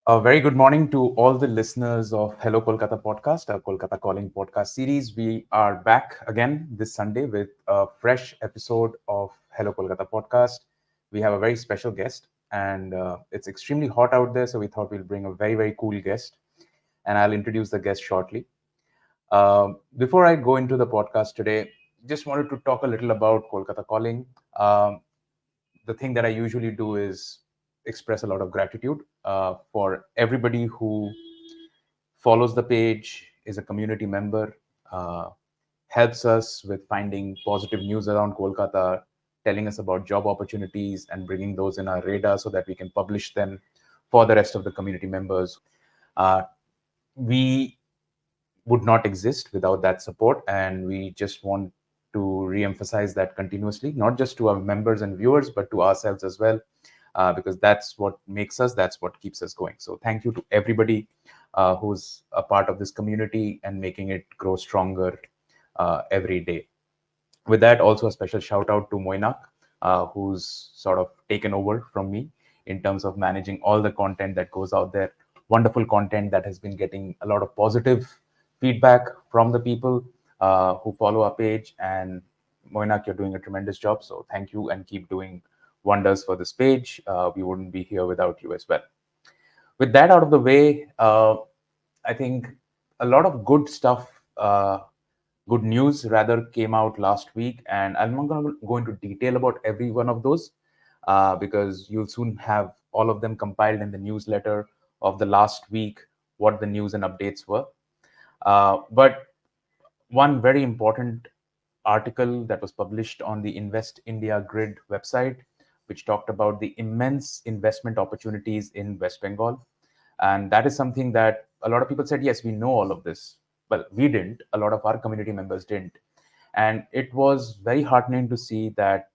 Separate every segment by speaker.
Speaker 1: A very good morning to all the listeners of Hello Kolkata podcast, our Kolkata Calling Podcast Series. We are back again this Sunday with a fresh episode of Hello Kolkata podcast. We have a very special guest, and it's extremely hot out there, so we thought we'll bring a very, very cool guest, and I'll introduce the guest shortly. Before I go into the podcast today, just wanted to talk a little about Kolkata Calling. The thing that I usually do is express a lot of gratitude for everybody who follows the page, is a community member, uh, helps us with finding positive news around Kolkata, telling us about job opportunities and bringing those in our radar so that we can publish them for the rest of the community members. Uh, we would not exist without that support, and we just want to re-emphasize that continuously, not just to our members and viewers, but to ourselves as well, because that's what makes us, that's what keeps us going. So thank you to everybody who's a part of this community and making it grow stronger every day. With that, also a special shout out to Moinak, who's sort of taken over from me in terms of managing all the content that goes out there. Wonderful content that has been getting a lot of positive feedback from the people who follow our page. And Moinak, you're doing a tremendous job. So thank you and keep doing wonders for this page. We wouldn't be here without you as well. With that out of the way, I think a lot of good stuff, good news rather, came out last week, and I'm not going to go into detail about every one of those because you'll soon have all of them compiled in the newsletter of the last week, what the news and updates were. But one very important article that was published on the Invest India Grid website, which talked about the immense investment opportunities in West Bengal. And that is something that a lot of people said, yes, we know all of this. Well, we didn't. A lot of our community members didn't. And it was very heartening to see that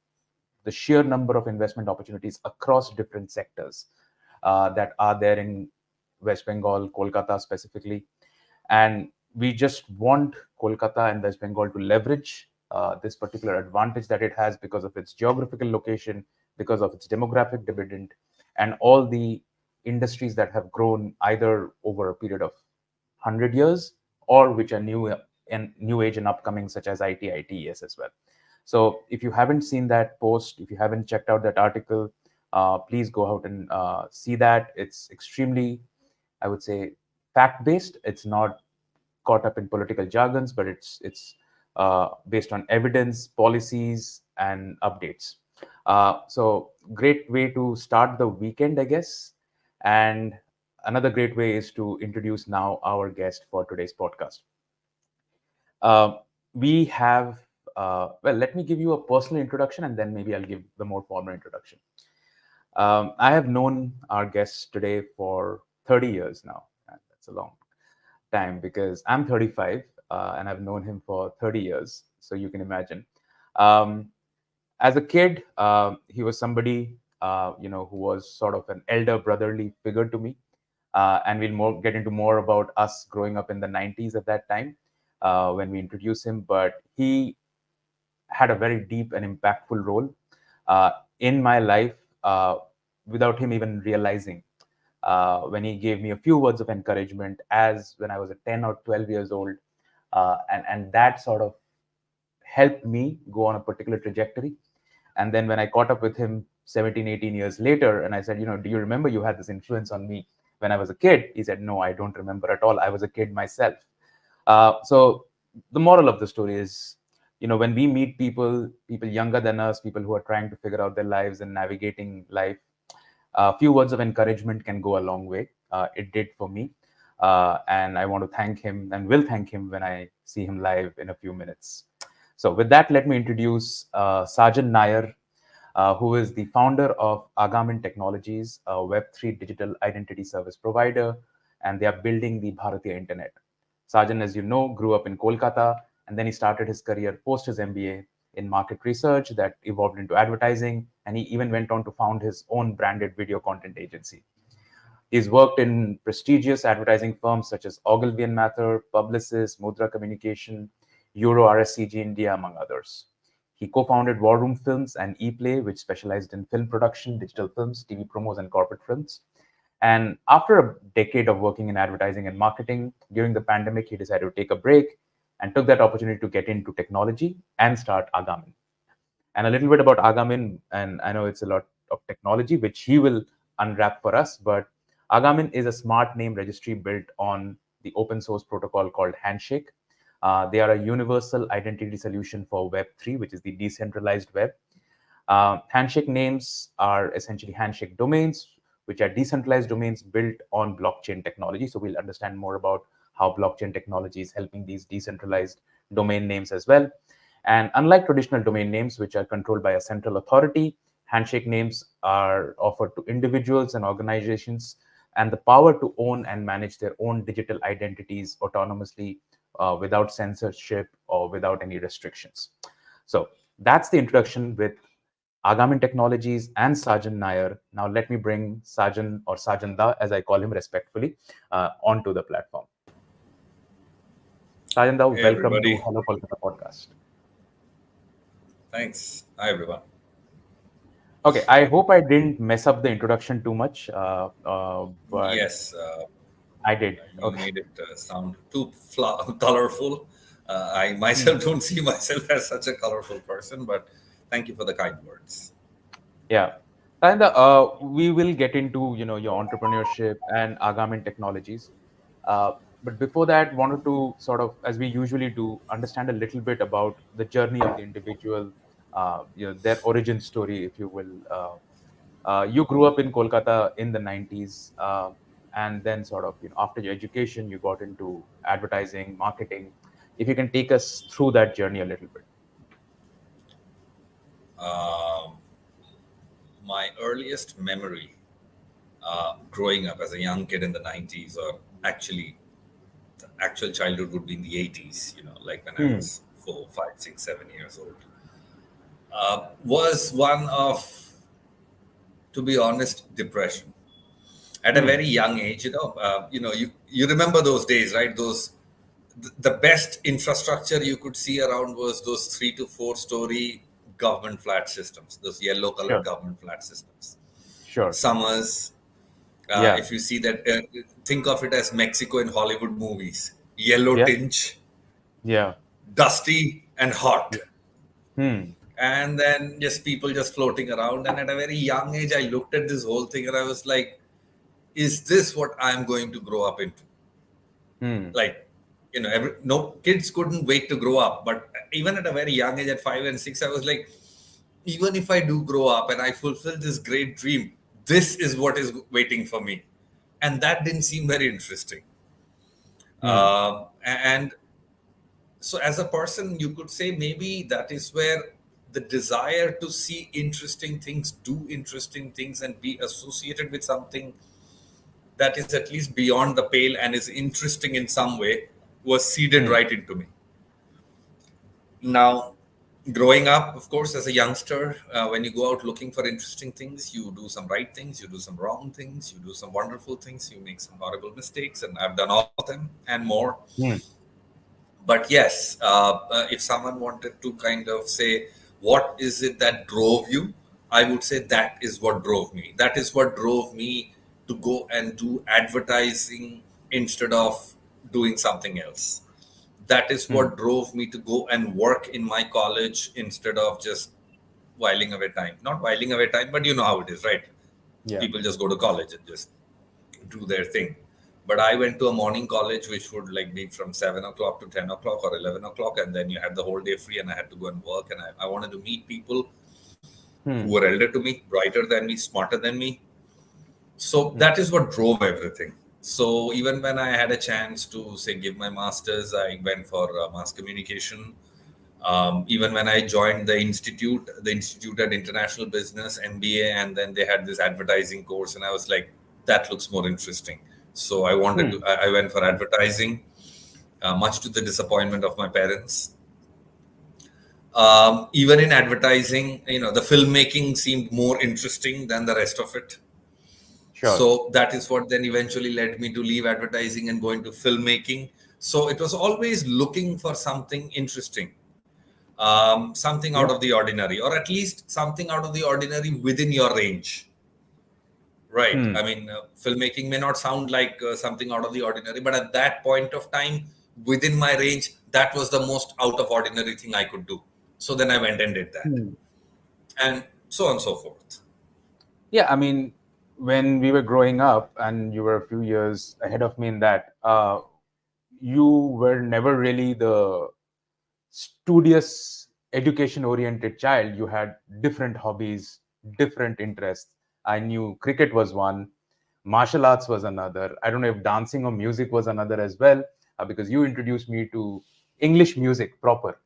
Speaker 1: the sheer number of investment opportunities across different sectors that are there in West Bengal, Kolkata specifically. And we just want Kolkata and West Bengal to leverage this particular advantage that it has because of its geographical location, because of its demographic dividend, and all the industries that have grown either over a period of 100 years or which are new and new age and upcoming, such as IT, ITES as well. So if you haven't seen that post, if you haven't checked out that article, please go out and see that. It's extremely, I would say, fact based. It's not caught up in political jargons, but it's based on evidence, policies, and updates. So great way to start the weekend, I guess. And another great way is to introduce now our guest for today's podcast. Uh, we have, well, let me give you a personal introduction and then maybe I'll give the more formal introduction. I have known our guest today for 30 years now. And that's a long time because I'm 35 and I've known him for 30 years. So you can imagine. Um, as a kid, he was somebody, who was sort of an elder brotherly figure to me. And we'll get into more about us growing up in the 90s at that time when we introduce him. But he had a very deep and impactful role uh, in my life without him even realizing. When he gave me a few words of encouragement as when I was 10 or 12 years old. And that sort of helped me go on a particular trajectory. And then when I caught up with him 17, 18 years later, and I said, do you remember you had this influence on me when I was a kid? He said, no, I don't remember at all. I was a kid myself. So the moral of the story is, when we meet people younger than us, people who are trying to figure out their lives and navigating life, a few words of encouragement can go a long way. It did for me. And I want to thank him and will thank him when I see him live in a few minutes. So with that, let me introduce Sajan Nair, who is the founder of Agaamin Technologies, a Web3 digital identity service provider, and they are building the Bharatiya internet. Sajan, as you know, grew up in Kolkata, and then he started his career post his MBA in market research that evolved into advertising, and he even went on to found his own branded video content agency. He's worked in prestigious advertising firms such as Ogilvy Mather, Publicis, Mudra Communications, RSCG India, among others. He co-founded Warroom Films and EPlay, which specialized in film production, digital films, TV promos, and corporate films. And after a decade of working in advertising and marketing, during the pandemic, he decided to take a break and took that opportunity to get into technology and start Agaamin. And a little bit about Agaamin, and I know it's a lot of technology, which he will unwrap for us, but Agaamin is a smart name registry built on the open source protocol called Handshake. They are a universal identity solution for Web3, which is the decentralized web. Handshake names are essentially handshake domains, which are decentralized domains built on blockchain technology. So we'll understand more about how blockchain technology is helping these decentralized domain names as well. And unlike traditional domain names, which are controlled by a central authority, handshake names are offered to individuals and organizations and the power to own and manage their own digital identities autonomously without censorship or without any restrictions. So that's the introduction with Agaamin Technologies and Sajan Nair. Now let me bring Sajan or Sajanda, as I call him respectfully, onto the platform. Sajanda,
Speaker 2: Hey
Speaker 1: welcome to
Speaker 2: everybody.
Speaker 1: Hello Kolkata podcast.
Speaker 2: Thanks. Hi everyone.
Speaker 1: Okay, I hope I didn't mess up the introduction too much, but
Speaker 2: Yes,
Speaker 1: I did.
Speaker 2: you
Speaker 1: Okay.
Speaker 2: made it sound too colorful. I
Speaker 1: Hmm.
Speaker 2: myself don't see myself as such a colorful person, but thank you for the kind words.
Speaker 1: Yeah. And we will get into your entrepreneurship and Agaamin Technologies. Uh, but before that, wanted to sort of, as we usually do, understand a little bit about the journey of the individual, their origin story, if you will. You grew up in Kolkata in the 90s, and then sort of, after your education, you got into advertising, marketing. If you can take us through that journey a little bit.
Speaker 2: Um, my earliest memory growing up as a young kid in the 90s, or actually, the actual childhood would be in the 80s, like when I
Speaker 1: Hmm.
Speaker 2: was 4, 5, 6, 7 years old, was one of, to be honest, depression. At a
Speaker 1: Hmm.
Speaker 2: very young age, you remember those days, right? The best infrastructure you could see around was those 3 to 4 story government flat systems, those yellow colored
Speaker 1: Sure.
Speaker 2: government flat systems.
Speaker 1: Sure.
Speaker 2: Summers,
Speaker 1: Yeah.
Speaker 2: if you see that, think of it as Mexico in Hollywood movies: yellow
Speaker 1: Yeah.
Speaker 2: tinge,
Speaker 1: Yeah.
Speaker 2: dusty and hot,
Speaker 1: Yeah. Hmm.
Speaker 2: and then just people just floating around. And at a very young age, I looked at this whole thing and I was like, is this what I'm going to grow up into?
Speaker 1: Hmm.
Speaker 2: Like, no kids couldn't wait to grow up, but even at a very young age, at 5 and 6, I was like, even if I do grow up and I fulfill this great dream, this is what is waiting for me. And that didn't seem very interesting.
Speaker 1: Hmm.
Speaker 2: And so as a person, you could say maybe that is where the desire to see interesting things, do interesting things, and be associated with something that is at least beyond the pale and is interesting in some way was seeded
Speaker 1: Hmm.
Speaker 2: right into me. Now, growing up, of course, as a youngster, when you go out looking for interesting things, you do some right things, you do some wrong things, you do some wonderful things, you make some horrible mistakes, and I've done all of them and more.
Speaker 1: Hmm.
Speaker 2: But yes, if someone wanted to kind of say, what is it that drove you? I would say that is what drove me. That is what drove me to go and do advertising instead of doing something else. That is
Speaker 1: Hmm.
Speaker 2: what drove me to go and work in my college instead of just whiling away time. Not whiling away time, but you know how it is, right?
Speaker 1: Yeah.
Speaker 2: People just go to college and just do their thing. But I went to a morning college, which would like be from 7 o'clock to 10 o'clock or 11 o'clock, and then you had the whole day free, and I had to go and work. And I wanted to meet people who
Speaker 1: Hmm.
Speaker 2: were elder to me, brighter than me, smarter than me. So
Speaker 1: Hmm.
Speaker 2: that is what drove everything. So even when I had a chance to say give my masters, I went for mass communication. Even when I joined the institute had international business MBA, and then they had this advertising course, and I was like, that looks more interesting. So
Speaker 1: Hmm.
Speaker 2: I went for advertising, much to the disappointment of my parents. Even in advertising, the filmmaking seemed more interesting than the rest of it.
Speaker 1: Sure.
Speaker 2: So that is what then eventually led me to leave advertising and go into filmmaking. So it was always looking for something interesting, something out
Speaker 1: Yeah.
Speaker 2: of the ordinary, or at least something out of the ordinary within your range. right?
Speaker 1: Hmm.
Speaker 2: I mean, filmmaking may not sound like something out of the ordinary, but at that point of time, within my range, that was the most out of ordinary thing I could do. So then I went and did that,
Speaker 1: Hmm.
Speaker 2: and so on and so forth.
Speaker 1: Yeah, I mean, when we were growing up, and you were a few years ahead of me in that, you were never really the studious, education oriented child. You had different hobbies, different interests. I knew cricket was one, martial arts was another. I don't know if dancing or music was another as well, because you introduced me to English music proper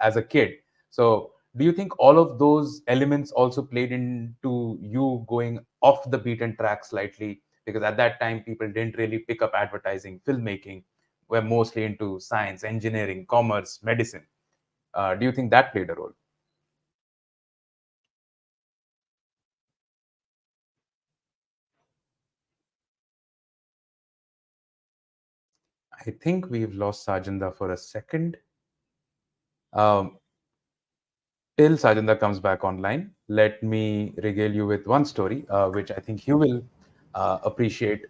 Speaker 1: as a kid. So do you think all of those elements also played into you going off the beaten track slightly? Because at that time, people didn't really pick up advertising, filmmaking, were mostly into science, engineering, commerce, medicine. Do you think that played a role? I think we've lost Sajanda for a second. Um, Till Sajanda comes back online, let me regale you with one story, which I think you will appreciate.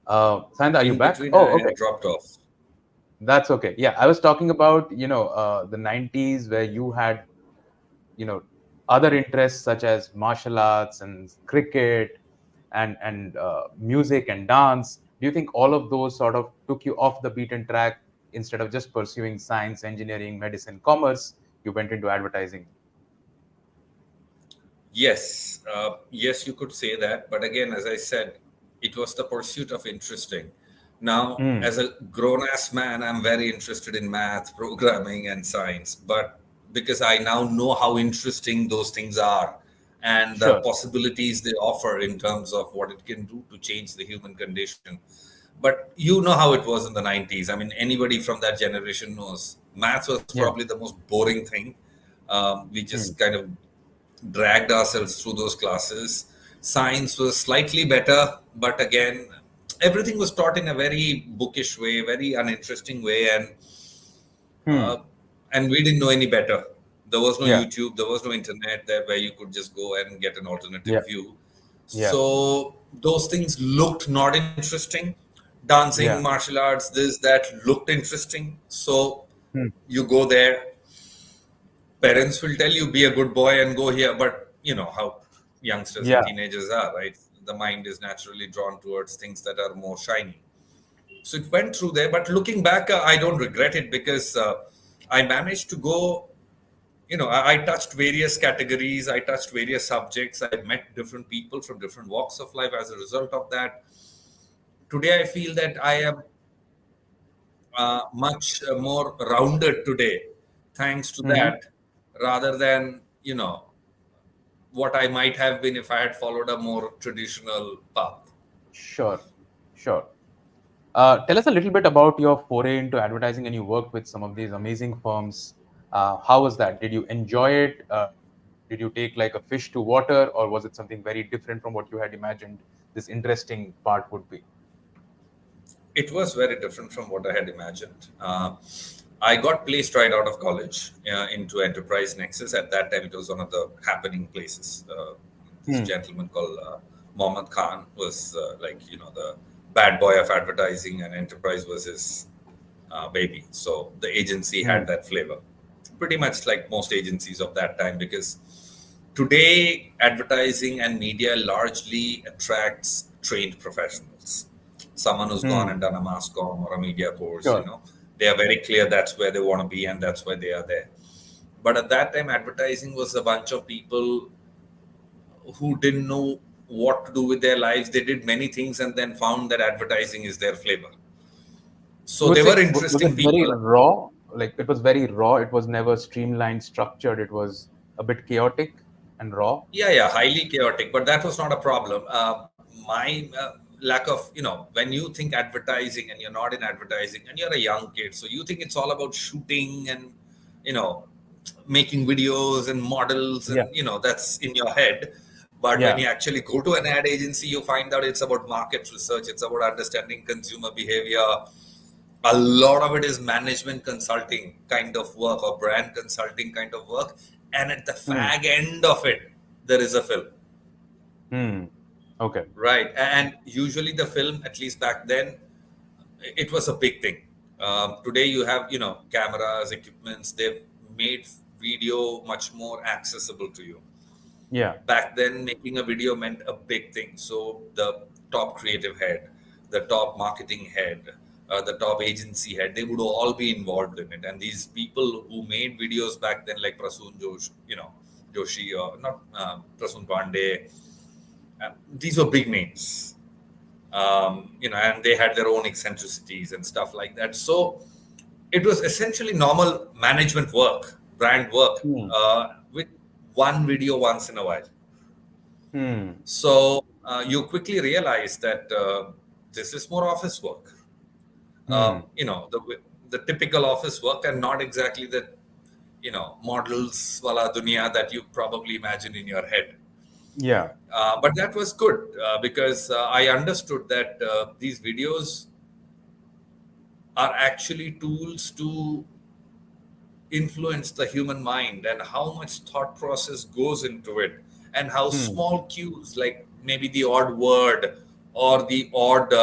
Speaker 1: Sajanda, are you
Speaker 2: In
Speaker 1: back?
Speaker 2: between,
Speaker 1: Oh,
Speaker 2: I
Speaker 1: okay.
Speaker 2: dropped off.
Speaker 1: That's okay. Yeah, I was talking about, the 90s where you had, you know, other interests such as martial arts and cricket and music and dance. Do you think all of those sort of took you off the beaten track? Instead of just pursuing science, engineering, medicine, commerce, you went into advertising?
Speaker 2: Yes, yes, you could say that. But again, as I said, it was the pursuit of interesting. Now,
Speaker 1: Hmm.
Speaker 2: as a grown ass man, I'm very interested in math, programming, and science. But because I now know how interesting those things are and the
Speaker 1: Sure.
Speaker 2: possibilities they offer in terms of what it can do to change the human condition. But you know how it was in the 90s. I mean, anybody from that generation knows math was
Speaker 1: Yeah.
Speaker 2: probably the most boring thing. We
Speaker 1: Hmm.
Speaker 2: just kind of dragged ourselves through those classes. Science was slightly better, but again, everything was taught in a very bookish way, very uninteresting way,
Speaker 1: Hmm.
Speaker 2: uh, and we didn't know any better. There was no
Speaker 1: Yeah.
Speaker 2: YouTube, there was no internet there where you could just go and get an
Speaker 1: Yeah.
Speaker 2: alternative view.
Speaker 1: Yeah.
Speaker 2: So those things looked not interesting. Dancing,
Speaker 1: Yeah.
Speaker 2: martial arts, this, that looked interesting. So
Speaker 1: Hmm.
Speaker 2: you go there, parents will tell you be a good boy and go here, but you know how youngsters and
Speaker 1: Yeah.
Speaker 2: teenagers are, right? The mind is naturally drawn towards things that are more shiny. So it went through there, but looking back, I don't regret it because I managed to go, I touched various categories, I touched various subjects, I met different people from different walks of life. As a result of that, today I feel that I am much more rounded today thanks to
Speaker 1: Hmm.
Speaker 2: that, rather than what I might have been if I had followed a more traditional path.
Speaker 1: Sure. Sure. Tell us a little bit about your foray into advertising, and you worked with some of these amazing firms. How was that? Did you enjoy it? Did you take like a fish to water, or was it something very different from what you had imagined this interesting part would be?
Speaker 2: It was very different from what I had imagined. I got placed right out of college into Enterprise Nexus. At that time, it was one of the happening places. This
Speaker 1: Hmm.
Speaker 2: gentleman called Mohammed Khan was the bad boy of advertising, and Enterprise was his baby. So the agency
Speaker 1: Hmm.
Speaker 2: had that flavor, pretty much like most agencies of that time, because today advertising and media largely attracts trained professionals. Someone who's gone
Speaker 1: Hmm.
Speaker 2: and done a mass comm or a media course,
Speaker 1: Sure.
Speaker 2: they are very clear that's where they want to be and that's why they are there. But at that time, advertising was a bunch of people who didn't know what to do with their lives. They did many things and then found that advertising is their flavor.
Speaker 1: You
Speaker 2: So
Speaker 1: would
Speaker 2: they
Speaker 1: say,
Speaker 2: were
Speaker 1: was it
Speaker 2: interesting
Speaker 1: very
Speaker 2: people.
Speaker 1: raw? Like it was very raw. It was never streamlined, structured. It was a bit chaotic and raw.
Speaker 2: Yeah, highly chaotic, but that was not a problem. My lack of, when you think advertising and you're not in advertising and you're a young kid, so you think it's all about shooting and, you know, making videos and models,
Speaker 1: Yeah.
Speaker 2: and, that's in your head. But when
Speaker 1: Yeah.
Speaker 2: you actually go to an ad agency, you find out it's about market research, it's about understanding consumer behavior. A lot of it is management consulting kind of work or brand consulting kind of work. And at the
Speaker 1: Hmm.
Speaker 2: fag end of it, there is a film.
Speaker 1: Hmm. Okay.
Speaker 2: right? And usually the film, at least back then, it was a big thing. Today you have, cameras, equipments. They've made video much more accessible to you.
Speaker 1: Yeah.
Speaker 2: Back then, making a video meant a big thing. So the top creative head, the top marketing head, the top agency head, they would all be involved in it. And these people who made videos back then, like Prasoon Josh, Joshi, or not Prasoon Pandey, these were big names. And they had their own eccentricities and stuff like that. So it was essentially normal management work, brand work,
Speaker 1: Hmm.
Speaker 2: with one video once in a while.
Speaker 1: Hmm.
Speaker 2: So you quickly realize that this is more office work.
Speaker 1: Hmm.
Speaker 2: The typical office work, and not exactly the models wala dunya that you probably imagine in your head.
Speaker 1: Yeah.
Speaker 2: But that was good because I understood that these videos are actually tools to influence the human mind, and how much thought process goes into it, and how
Speaker 1: Hmm.
Speaker 2: small cues, like maybe the odd word or the odd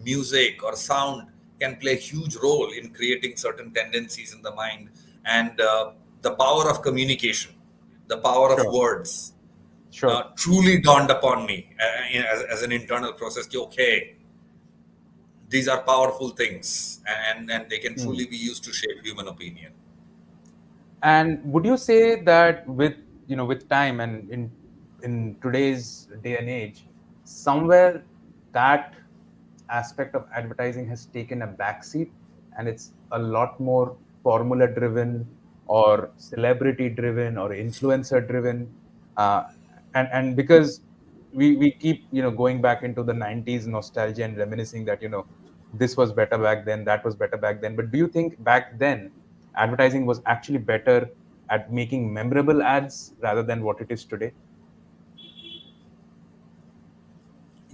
Speaker 2: music or sound, can play a huge role in creating certain tendencies in the mind. And the power of communication, the power of
Speaker 1: Sure.
Speaker 2: words,
Speaker 1: Sure.
Speaker 2: truly dawned upon me as an internal process. Okay, these are powerful things, and they can
Speaker 1: Hmm.
Speaker 2: truly be used to shape human opinion.
Speaker 1: And would you say that with time and in today's day and age, somewhere that aspect of advertising has taken a backseat, and it's a lot more formula driven or celebrity driven or influencer driven, uh, and because we keep going back into the 90s nostalgia and reminiscing that this was better back then, that was better back then. But do you think back then advertising was actually better at making memorable ads rather than what it is today?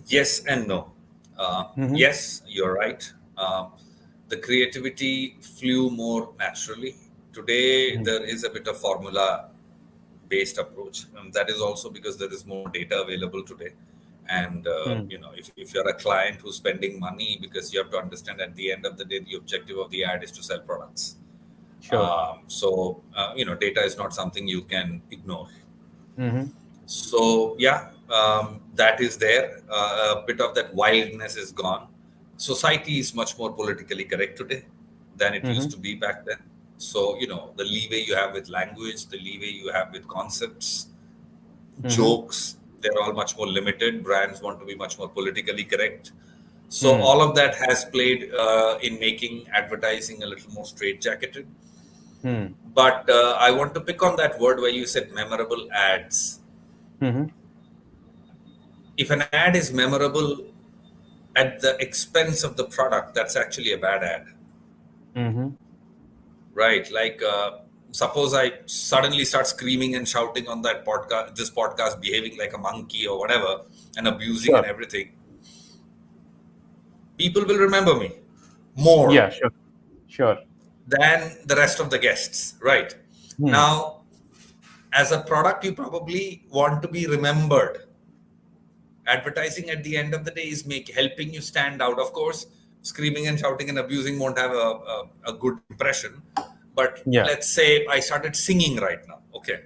Speaker 2: Yes and no.
Speaker 1: Mm-hmm.
Speaker 2: Yes, you're right. The creativity flew more naturally. Today,
Speaker 1: Mm-hmm.
Speaker 2: there is a bit of formula based approach. That is also because there is more data available today. And, if you're a client who's spending money, because you have to understand at the end of the day, the objective of the ad is to sell products.
Speaker 1: Sure.
Speaker 2: Data is not something you can ignore.
Speaker 1: Mm-hmm.
Speaker 2: So yeah, that is there. A bit of that wildness is gone. Society is much more politically correct today than it used
Speaker 1: Mm-hmm.
Speaker 2: to be back then. So the leeway you have with language, the leeway you have with concepts,
Speaker 1: Mm-hmm.
Speaker 2: jokes, they're all much more limited. Brands want to be much more politically correct. So
Speaker 1: Hmm.
Speaker 2: all of that has played in making advertising a little more straitjacketed.
Speaker 1: Hmm.
Speaker 2: But I want to pick on that word where you said memorable ads.
Speaker 1: Mm-hmm.
Speaker 2: If an ad is memorable at the expense of the product, that's actually a bad ad,
Speaker 1: Mm-hmm.
Speaker 2: right? Like, suppose I suddenly start screaming and shouting on this podcast, behaving like a monkey or whatever, and abusing and
Speaker 1: Sure.
Speaker 2: everything. People will remember me
Speaker 1: Yeah,
Speaker 2: more
Speaker 1: sure. Sure.
Speaker 2: than the rest of the guests, right?
Speaker 1: Hmm.
Speaker 2: Now, as a product, you probably want to be remembered. Advertising at the end of the day is helping you stand out. Of course, screaming and shouting and abusing won't have a good impression. But
Speaker 1: Yeah.
Speaker 2: let's say I started singing right now. Okay.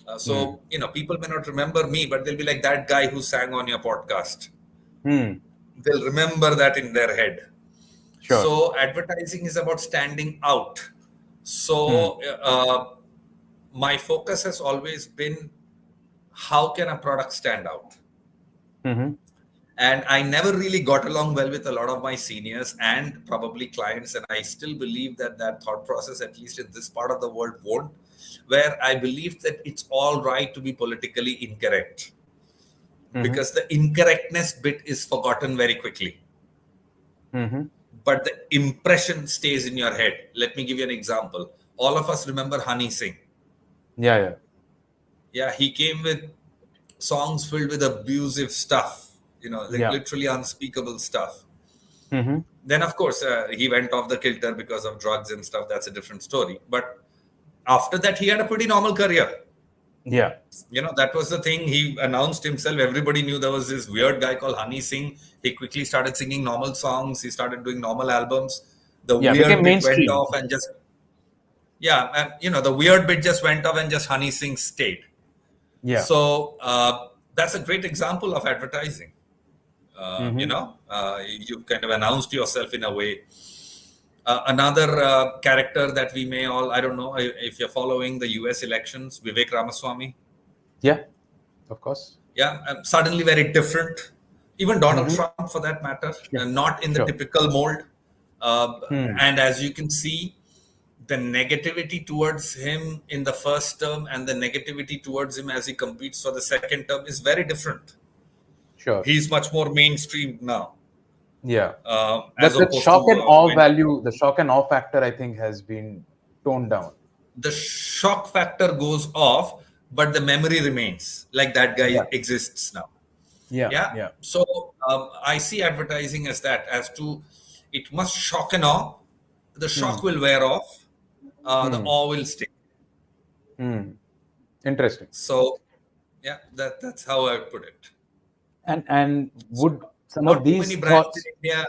Speaker 1: Hmm.
Speaker 2: So, people may not remember me, but they'll be like that guy who sang on your podcast.
Speaker 1: Hmm.
Speaker 2: They'll remember that in their head.
Speaker 1: Sure.
Speaker 2: So, advertising is about standing out.
Speaker 1: Hmm.
Speaker 2: So, my focus has always been, how can a product stand out?
Speaker 1: Mm-hmm.
Speaker 2: And I never really got along well with a lot of my seniors and probably clients. And I still believe that that thought process, at least in this part of the world, won't, where I believe that it's all right to be politically incorrect,
Speaker 1: Mm-hmm.
Speaker 2: because the incorrectness bit is forgotten very quickly,
Speaker 1: Mm-hmm.
Speaker 2: but the impression stays in your head. Let me give you an example. All of us remember Honey Singh.
Speaker 1: Yeah, yeah.
Speaker 2: Yeah, he came with songs filled with abusive stuff, like
Speaker 1: Yeah.
Speaker 2: literally unspeakable stuff.
Speaker 1: Mm-hmm.
Speaker 2: Then, of course, he went off the kilter because of drugs and stuff. That's a different story. But after that, he had a pretty normal career.
Speaker 1: Yeah.
Speaker 2: That was the thing. He announced himself. Everybody knew there was this weird guy called Honey Singh. He quickly started singing normal songs. He started doing normal albums. The
Speaker 1: Yeah.
Speaker 2: weird
Speaker 1: Became
Speaker 2: bit went
Speaker 1: mainstream.
Speaker 2: off and just, yeah, and, the weird bit just went off and just Honey Singh stayed.
Speaker 1: Yeah.
Speaker 2: So that's a great example of advertising.
Speaker 1: Mm-hmm.
Speaker 2: You kind of announced yourself in a way. Another character that we may all, I don't know if you're following the US elections, Vivek Ramaswamy.
Speaker 1: Yeah. Of course.
Speaker 2: Yeah, suddenly very different. Even Donald
Speaker 1: Mm-hmm.
Speaker 2: Trump, for that matter,
Speaker 1: Sure.
Speaker 2: not in the
Speaker 1: Sure.
Speaker 2: typical mold.
Speaker 1: Hmm.
Speaker 2: And as you can see, the negativity towards him in the first term and the negativity towards him as he competes for the second term is very different.
Speaker 1: Sure.
Speaker 2: He's much more mainstream now,
Speaker 1: Yeah.
Speaker 2: as
Speaker 1: That
Speaker 2: opposed to
Speaker 1: shock and awe
Speaker 2: when
Speaker 1: value, the shock and awe factor, I think, has been toned down.
Speaker 2: the shock factor goes off, but the memory remains. Like that guy
Speaker 1: Yeah.
Speaker 2: exists now.
Speaker 1: Yeah.
Speaker 2: Yeah.
Speaker 1: Yeah.
Speaker 2: So I see advertising as that, as to it must shock and awe. The
Speaker 1: Hmm.
Speaker 2: shock will wear off. The
Speaker 1: Hmm.
Speaker 2: awe will stay.
Speaker 1: Hmm. Interesting.
Speaker 2: So yeah, that's how I put it.
Speaker 1: And
Speaker 2: So
Speaker 1: would some of
Speaker 2: not too many
Speaker 1: these
Speaker 2: brands in
Speaker 1: thoughts?
Speaker 2: India,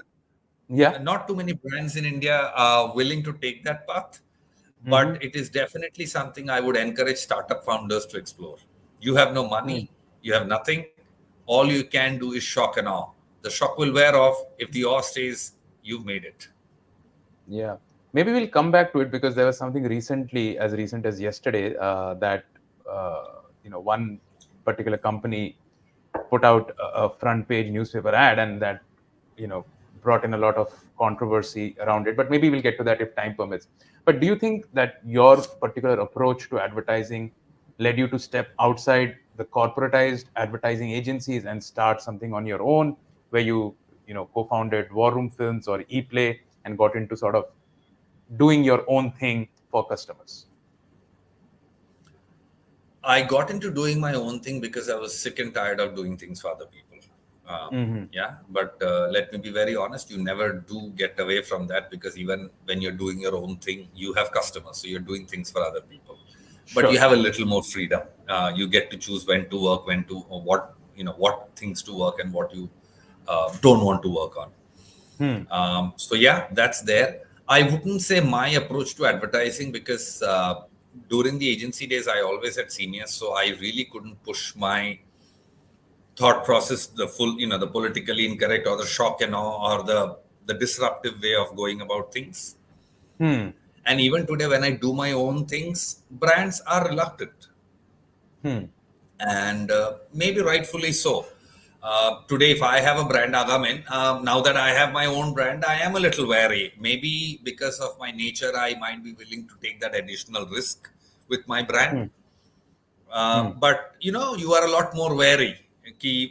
Speaker 1: Yeah.
Speaker 2: not too many brands in India are willing to take that path.
Speaker 1: Mm-hmm.
Speaker 2: But it is definitely something I would encourage startup founders to explore. You have no money, you have nothing. All you can do is shock and awe. The shock will wear off. If the awe stays, you've made it.
Speaker 1: Yeah. Maybe we'll come back to it because there was something recently, as recent as yesterday, that one particular company put out a front page newspaper ad, and that brought in a lot of controversy around it. But maybe we'll get to that if time permits. But do you think that your particular approach to advertising led you to step outside the corporatized advertising agencies and start something on your own, where you co-founded Warroom Films or EPlay and got into sort of doing your own thing for customers?
Speaker 2: I got into doing my own thing because I was sick and tired of doing things for other people.
Speaker 1: Mm-hmm.
Speaker 2: Yeah, but let me be very honest, you never do get away from that, because even when you're doing your own thing, you have customers. So you're doing things for other people. But you
Speaker 1: Sure.
Speaker 2: have a little more freedom. You get to choose when to work, or what things to work and what you don't want to work on. So yeah, that's there. I wouldn't say my approach to advertising, because during the agency days, I always had seniors, so I really couldn't push my thought process, the full, the politically incorrect or the shock and awe or the disruptive way of going about things.
Speaker 1: Hmm.
Speaker 2: And even today, when I do my own things, brands are reluctant.
Speaker 1: Hmm.
Speaker 2: And maybe rightfully so. Today, if I have a brand, Agaamin, now that I have my own brand, I am a little wary. Maybe because of my nature, I might be willing to take that additional risk with my brand.
Speaker 1: Hmm. Hmm.
Speaker 2: But you are a lot more wary.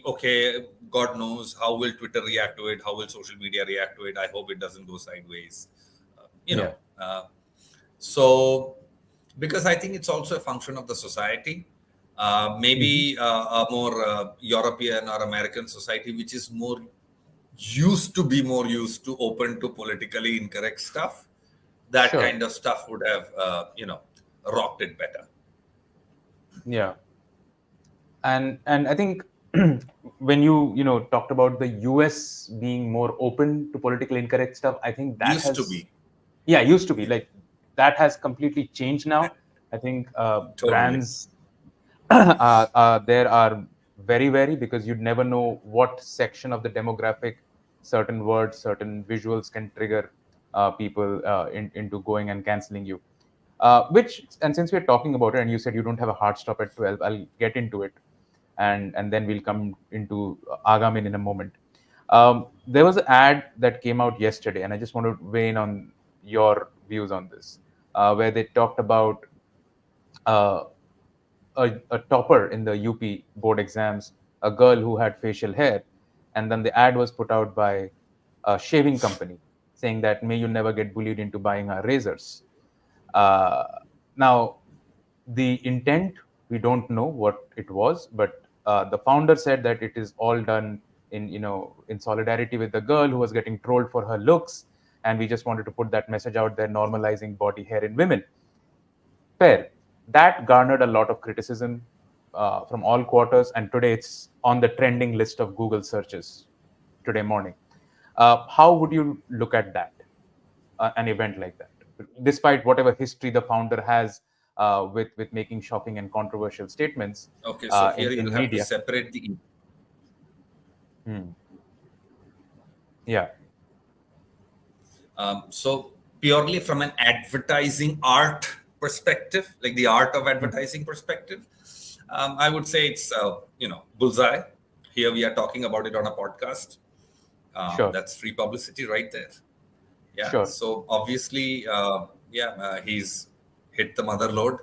Speaker 2: Okay, God knows how will Twitter react to it, how will social media react to it. I hope it doesn't go sideways. You
Speaker 1: Yeah.
Speaker 2: know, so because I think it's also a function of the society. Maybe a more European or American society, which is used to open to politically incorrect stuff. That
Speaker 1: Sure.
Speaker 2: kind of stuff would have, rocked it better.
Speaker 1: Yeah. And I think when you talked about the US being more open to politically incorrect stuff, I think that
Speaker 2: Used to
Speaker 1: has,
Speaker 2: be.
Speaker 1: yeah, used to be, like, that has completely changed now. I think
Speaker 2: Totally.
Speaker 1: brands there are very, because you'd never know what section of the demographic certain words, certain visuals can trigger people into going and canceling you. And since we're talking about it, and you said you don't have a hard stop at 12, I'll get into it, and then we'll come into Agaamin in a moment. There was an ad that came out yesterday, and I just want to weigh in on your views on this, where they talked about uh, a topper in the UP board exams, a girl who had facial hair, and then the ad was put out by a shaving company saying that may you never get bullied into buying our razors. Uh, Now, the intent, we don't know what it was, but the founder said that it is all done in solidarity with the girl who was getting trolled for her looks, and we just wanted to put that message out there, normalizing body hair in women. Fair. That garnered a lot of criticism. from all quarters, and today it's on the trending list of Google searches today morning. How would you look at that, an event like that, despite whatever history the founder has with making shocking and controversial statements
Speaker 2: Okay, so here
Speaker 1: in
Speaker 2: you'll have to
Speaker 1: media?
Speaker 2: separate the
Speaker 1: Hmm. Yeah.
Speaker 2: so purely from an advertising art perspective, like the art of
Speaker 1: Hmm.
Speaker 2: advertising perspective, I would say it's bullseye. Here we are talking about it on a podcast.
Speaker 1: Sure.
Speaker 2: That's free publicity right there. Yeah.
Speaker 1: Sure.
Speaker 2: So obviously, he's hit the mother load.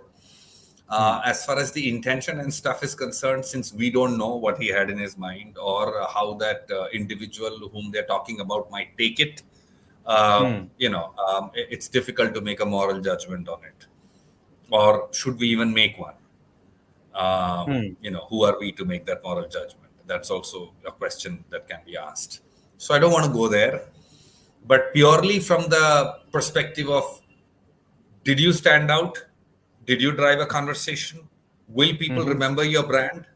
Speaker 1: Hmm.
Speaker 2: As far as the intention and stuff is concerned, since we don't know what he had in his mind or how that individual whom they're talking about might take it,
Speaker 1: Hmm.
Speaker 2: it's difficult to make a moral judgment on it. Or should we even make one?
Speaker 1: Hmm.
Speaker 2: Who are we to make that moral judgment? That's also a question that can be asked. So I don't want to go there. But purely from the perspective of, did you stand out? Did you drive a conversation? Will people
Speaker 1: Hmm.
Speaker 2: remember your brand?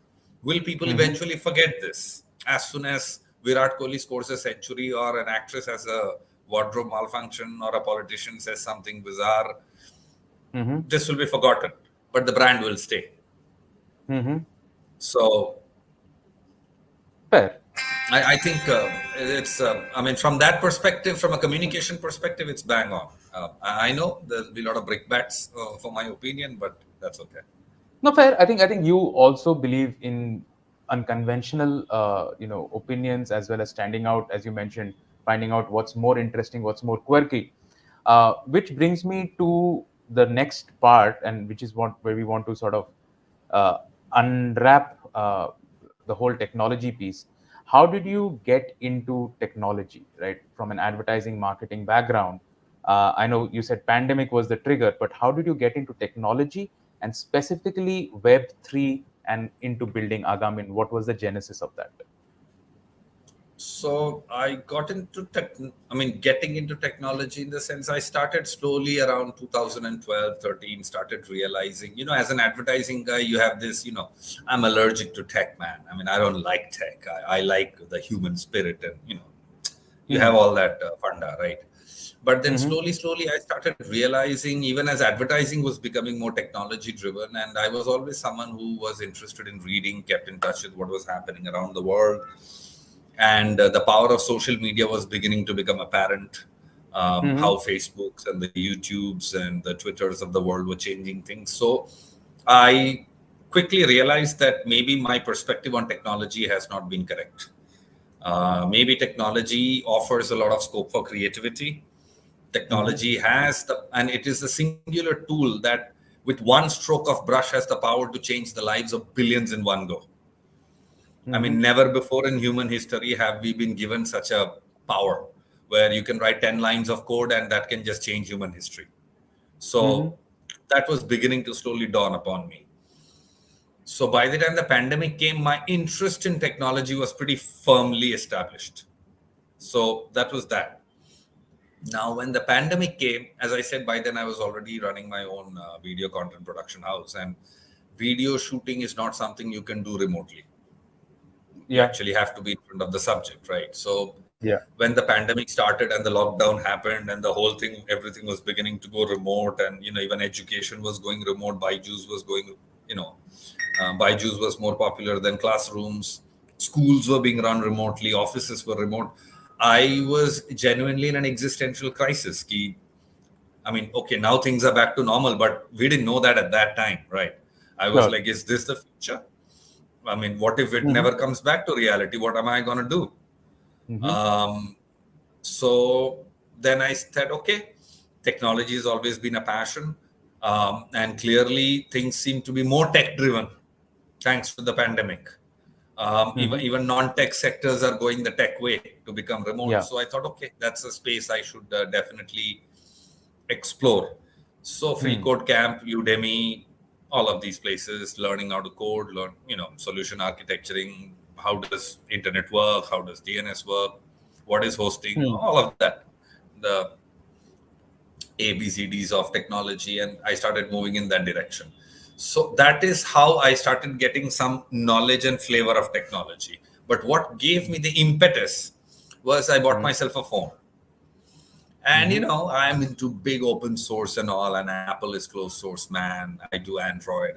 Speaker 2: Will people
Speaker 1: Hmm.
Speaker 2: eventually forget this? As soon as Virat Kohli scores a century, or an actress has a wardrobe malfunction, or a politician says something bizarre,
Speaker 1: Hmm.
Speaker 2: this will be forgotten, but the brand will stay.
Speaker 1: Hmm.
Speaker 2: So
Speaker 1: Fair.
Speaker 2: I think from that perspective, from a communication perspective, it's bang on. I know there'll be a lot of brickbats for my opinion, but that's okay.
Speaker 1: No, fair. I think you also believe in unconventional, opinions, as well as standing out, as you mentioned, finding out what's more interesting, what's more quirky. Which brings me to the next part, and which is what where we want to sort of uh, unwrap the whole technology piece. How did you get into technology, right? From an advertising marketing background, I know you said pandemic was the trigger, but how did you get into technology, and specifically Web3, and into building Agaamin? What was the genesis of that?
Speaker 2: So I got into getting into technology in the sense I started slowly around 2012, 13, started realizing, as an advertising guy, you have this, I'm allergic to tech, man. I mean, I don't like tech. I like the human spirit, and, you have
Speaker 1: Hmm.
Speaker 2: all that funda, right? But then
Speaker 1: Hmm.
Speaker 2: slowly, I started realizing, even as advertising was becoming more technology driven, and I was always someone who was interested in reading, kept in touch with what was happening around the world, and the power of social media was beginning to become apparent.
Speaker 1: Hmm.
Speaker 2: How Facebooks and the YouTubes and the Twitters of the world were changing things. So I quickly realized that maybe my perspective on technology has not been correct. Maybe technology offers a lot of scope for creativity.
Speaker 1: Hmm.
Speaker 2: Technology and it is a singular tool that, with one stroke of brush, has the power to change the lives of billions in one go. I
Speaker 1: Hmm.
Speaker 2: mean, never before in human history have we been given such a power where you can write 10 lines of code and that can just change human history.
Speaker 1: Hmm.
Speaker 2: So that was beginning to slowly dawn upon me. So by the time the pandemic came, my interest in technology was pretty firmly established. So that was that. Now, when the pandemic came, as I said, by then I was already running my own video content production house, and video shooting is not something you can do remotely. You
Speaker 1: Yeah.
Speaker 2: actually have to be in front of the subject, right? So
Speaker 1: Yeah.
Speaker 2: when the pandemic started and the lockdown happened and the whole thing, everything was beginning to go remote, and even education was going remote. You know, Byju's was more popular than classrooms. Schools were being run remotely. Offices were remote. I was genuinely in an existential crisis. I mean, okay, now things are back to normal, but we didn't know that at that time, right? I was
Speaker 1: Sure.
Speaker 2: like, is this the future? I mean, what if it
Speaker 1: Hmm.
Speaker 2: never comes back to reality? What am I going to do?
Speaker 1: Hmm.
Speaker 2: Um, so then I said, okay, technology has always been a passion. And clearly things seem to be more tech driven thanks to the pandemic. Even,
Speaker 1: Hmm.
Speaker 2: even non-tech sectors are going the tech way to become remote.
Speaker 1: Yeah.
Speaker 2: So I thought, okay, that's a space I should definitely explore. So free
Speaker 1: Hmm.
Speaker 2: code camp, Udemy, all of these places, learning how to code, solution architecturing, how does internet work, how does DNS work, what is hosting,
Speaker 1: Hmm.
Speaker 2: all of that, the ABCDs of technology, and I started moving in that direction. So that is how I started getting some knowledge and flavor of technology. But what gave me the impetus was I bought myself a phone. And I'm into big open source and all, and Apple is closed source man. I do Android,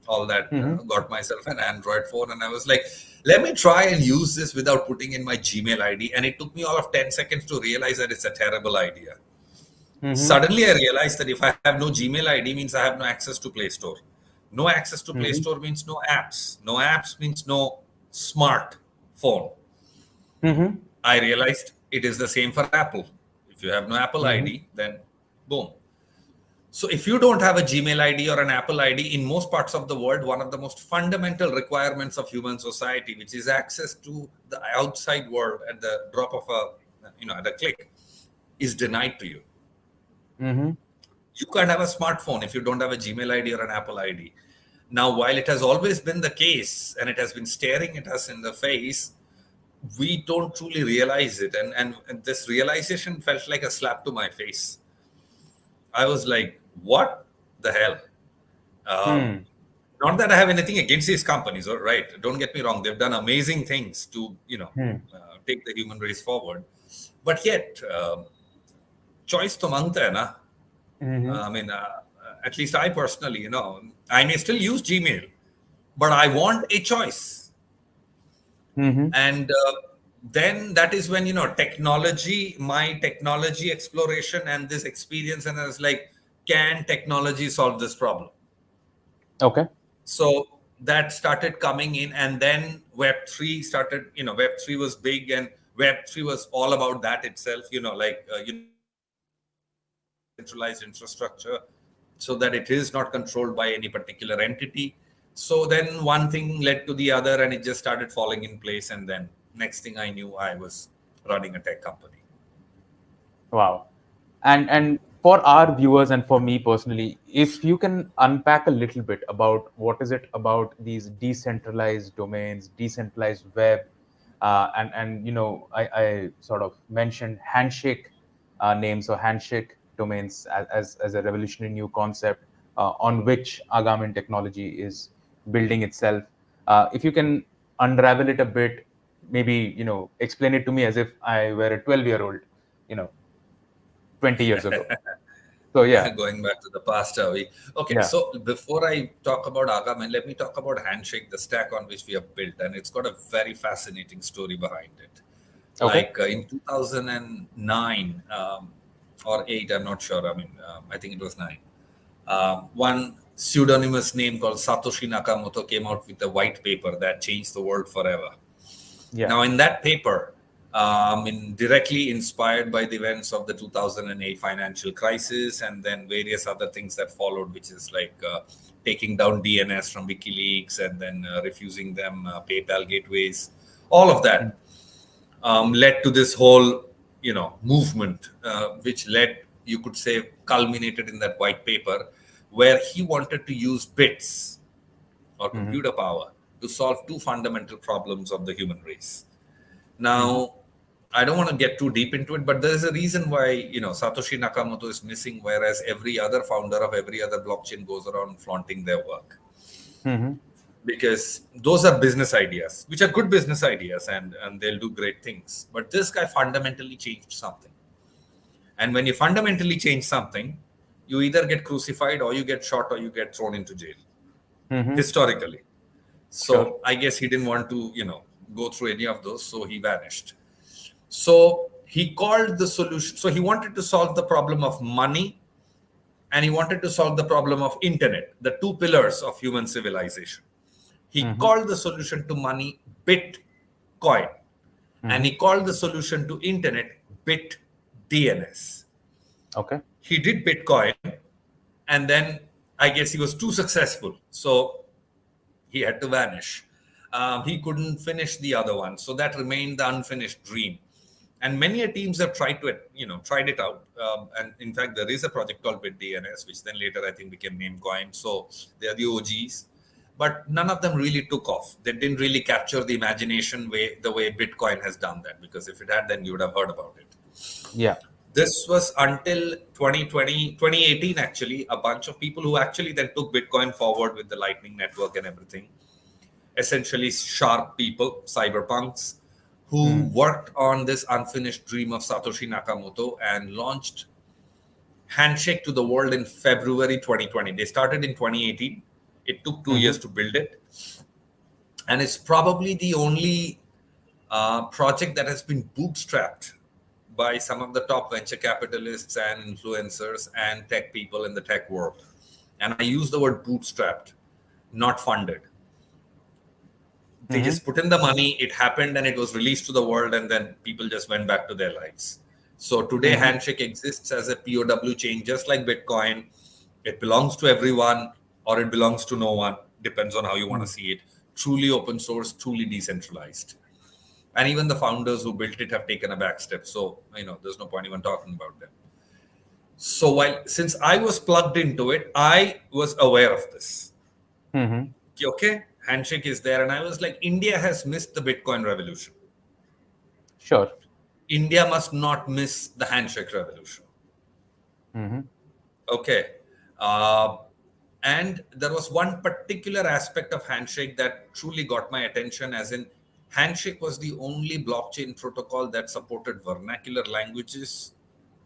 Speaker 2: all that. Got myself an Android phone, and I was like, let me try and use this without putting in my Gmail ID. And it took me all of 10 seconds to realize that it's a terrible idea. Suddenly, I realized that if I have no Gmail ID, means I have no access to Play Store. No access to Play Store means no apps. No apps means no smartphone. I realized it is the same for Apple. If you have no Apple ID, then boom. So if you don't have a Gmail ID or an Apple ID, in most parts of the world, one of the most fundamental requirements of human society, which is access to the outside world at the drop of at a click, is denied to you. You can't have a smartphone if you don't have a Gmail ID or an Apple ID. Now, while it has always been the case and it has been staring at us in the face, we don't truly realize it. And this realization felt like a slap to my face. I was like, what the hell? Not that I have anything against these companies, right? Don't get me wrong. They've done amazing things to, take the human race forward. But yet, choice to mangta hai na. I mean, at least I personally, I may still use Gmail, but I want a choice. And then that is when, my technology exploration and this experience, and I was like, can technology solve this problem?
Speaker 1: Okay.
Speaker 2: So that started coming in, and then Web3 started, Web3 was big, and Web3 was all about that itself, centralized infrastructure so that it is not controlled by any particular entity. So then one thing led to the other, and it just started falling in place. And then next thing I knew, I was running a tech company.
Speaker 1: Wow. And for our viewers and for me personally, if you can unpack a little bit about what is it about these decentralized domains, decentralized web, and I sort of mentioned handshake names or handshake domains as a revolutionary new concept on which Agaamin Technology is building itself. If you can unravel it a bit, maybe explain it to me as if I were a 12-year-old, 20 years ago. So yeah,
Speaker 2: going back to the past, are we? Okay, yeah. So before I talk about Agaamin, let me talk about Handshake, the stack on which we have built, and it's got a very fascinating story behind it. Okay. Like in 2009 or 8, I'm not sure. I mean, I think it was 9. One pseudonymous name called Satoshi Nakamoto came out with a white paper that changed the world forever. Yeah. Now, in that paper, directly inspired by the events of the 2008 financial crisis, and then various other things that followed, which is like taking down DNS from WikiLeaks and then refusing them PayPal gateways, all of that led to this whole, movement, which led, you could say, culminated in that white paper, where he wanted to use bits or computer power to solve two fundamental problems of the human race. Now, I don't want to get too deep into it, but there's a reason why, Satoshi Nakamoto is missing, whereas every other founder of every other blockchain goes around flaunting their work. Because those are business ideas, which are good business ideas, and they'll do great things. But this guy fundamentally changed something. And when you fundamentally change something, you either get crucified or you get shot or you get thrown into jail, historically. So I guess he didn't want to, go through any of those. So he vanished. So he called the solution. So he wanted to solve the problem of money, and he wanted to solve the problem of internet, the two pillars of human civilization. He called the solution to money Bitcoin, and he called the solution to internet BitDNS.
Speaker 1: Okay.
Speaker 2: He did Bitcoin, and then I guess he was too successful, so he had to vanish. He couldn't finish the other one, so that remained the unfinished dream. And many teams have tried it out. And in fact, there is a project called BitDNS, which then later I think became Namecoin. So they are the OGs, but none of them really took off. They didn't really capture the imagination the way Bitcoin has done that. Because if it had, then you would have heard about it.
Speaker 1: Yeah.
Speaker 2: This was until 2020, 2018, actually, a bunch of people who actually then took Bitcoin forward with the Lightning Network and everything. Essentially, sharp people, cyberpunks, who worked on this unfinished dream of Satoshi Nakamoto and launched Handshake to the world in February 2020. They started in 2018. It took 2 years to build it. And it's probably the only project that has been bootstrapped by some of the top venture capitalists and influencers and tech people in the tech world. And I use the word bootstrapped, not funded. They just put in the money, it happened, and it was released to the world, and then people just went back to their lives. So today, Handshake exists as a POW chain, just like Bitcoin. It belongs to everyone, or it belongs to no one, depends on how you want to see it. Truly open source, truly decentralized. And even the founders who built it have taken a back step. So, there's no point even talking about them. So since I was plugged into it, I was aware of this. Okay, Handshake is there. And I was like, India has missed the Bitcoin revolution.
Speaker 1: Sure.
Speaker 2: India must not miss the Handshake revolution. Okay. And there was one particular aspect of Handshake that truly got my attention, as in Handshake was the only blockchain protocol that supported vernacular languages,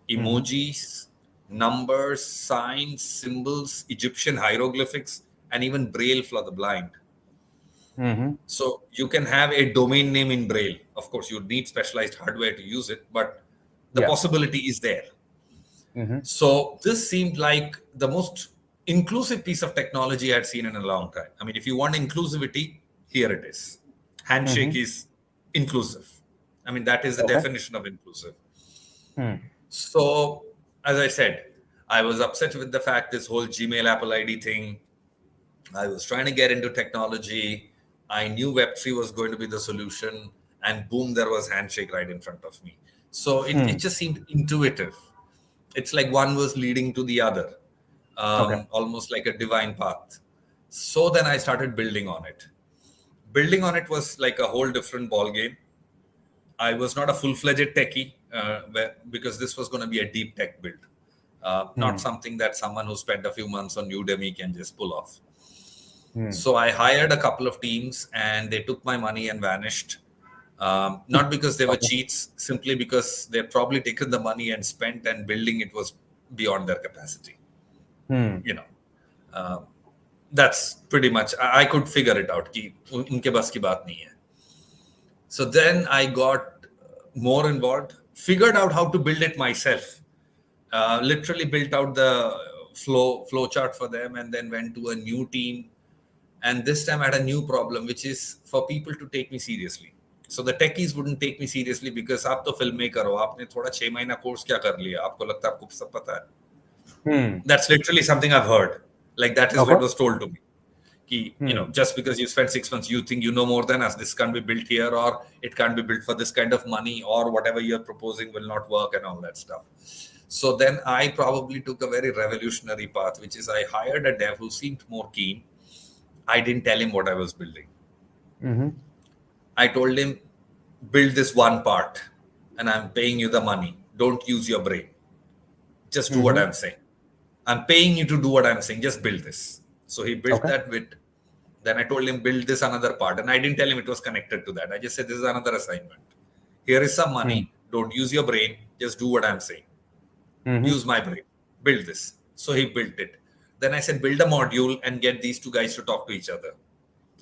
Speaker 2: emojis, numbers, signs, symbols, Egyptian hieroglyphics, and even Braille for the blind. So you can have a domain name in Braille. Of course, you need specialized hardware to use it, but the possibility is there. So this seemed like the most inclusive piece of technology I had seen in a long time. I mean, if you want inclusivity, here it is. Handshake is inclusive. I mean, that is the definition of inclusive. So, as I said, I was upset with the fact this whole Gmail Apple ID thing. I was trying to get into technology. I knew Web3 was going to be the solution. And boom, there was Handshake right in front of me. So it just seemed intuitive. It's like one was leading to the other, almost like a divine path. So then I started building on it. Building on it was like a whole different ball game. I was not a full-fledged techie because this was going to be a deep tech build, not something that someone who spent a few months on Udemy can just pull off. So I hired a couple of teams and they took my money and vanished. Not because they were cheats, simply because they probably taken the money and spent, and building it was beyond their capacity. That's pretty much, I could figure it out. Unke bas ki baat nahi hai. So then I got more involved, figured out how to build it myself, literally built out the flow chart for them, and then went to a new team. And this time I had a new problem, which is for people to take me seriously. So the techies wouldn't take me seriously because आप तो filmmaker हो, आपने थोड़ा 6 महीना course क्या कर लिया, आपको लगता है आपको सब पता है. That's literally something I've heard. Like that is what was told to me. Just because you spent 6 months, you think you know more than us. This can't be built here, or it can't be built for this kind of money, or whatever you're proposing will not work, and all that stuff. So then I probably took a very revolutionary path, which is I hired a dev who seemed more keen. I didn't tell him what I was building. I told him, build this one part, and I'm paying you the money. Don't use your brain. Just do what I'm saying. I'm paying you to do what I'm saying. Just build this. So he built that bit. Then I told him, build this another part. And I didn't tell him it was connected to that. I just said, this is another assignment. Here is some money. Don't use your brain. Just do what I'm saying. Use my brain. Build this. So he built it. Then I said, build a module and get these two guys to talk to each other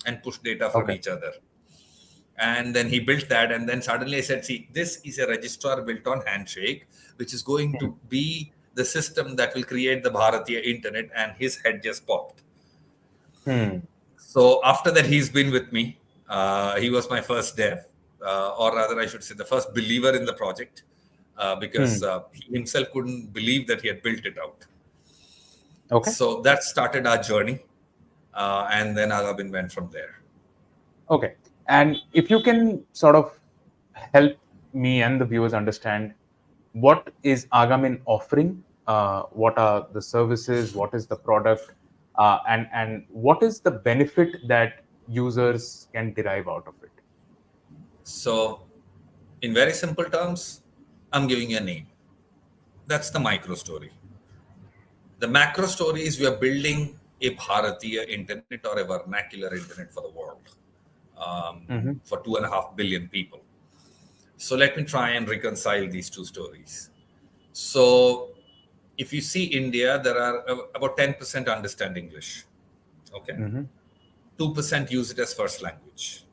Speaker 2: and push data from each other. And then he built that. And then suddenly I said, see, this is a registrar built on Handshake, which is going to be the system that will create the Bharatiya internet. And his head just popped. So after that, he's been with me. He was my first dev, or rather, I should say, the first believer in the project, because he himself couldn't believe that he had built it out. So that started our journey. And then Agaamin went from there.
Speaker 1: Okay. And if you can sort of help me and the viewers understand, what is Agaamin offering? What are the services? What is the product? And what is the benefit that users can derive out of it?
Speaker 2: So, in very simple terms, I'm giving you a name. That's the micro story. The macro story is we are building a Bharatiya internet or a vernacular internet for the world, for 2.5 billion people. So let me try and reconcile these two stories. So if you see India, there are about 10% understand English. Okay. 2% use it as first language.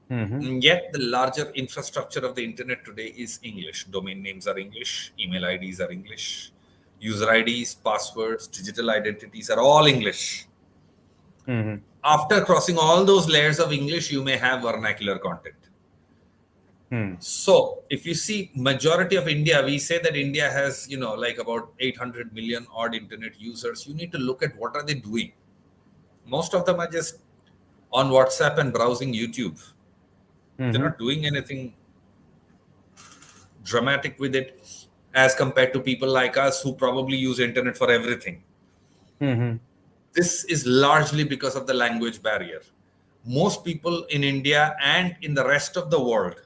Speaker 2: And yet the larger infrastructure of the internet today is English. Domain names are English, email IDs are English, user IDs, passwords, digital identities are all English. After crossing all those layers of English, you may have vernacular content. So if you see majority of India, we say that India has, like about 800 million odd internet users. You need to look at what are they doing. Most of them are just on WhatsApp and browsing YouTube. They're not doing anything dramatic with it as compared to people like us who probably use internet for everything. This is largely because of the language barrier. Most people in India and in the rest of the world,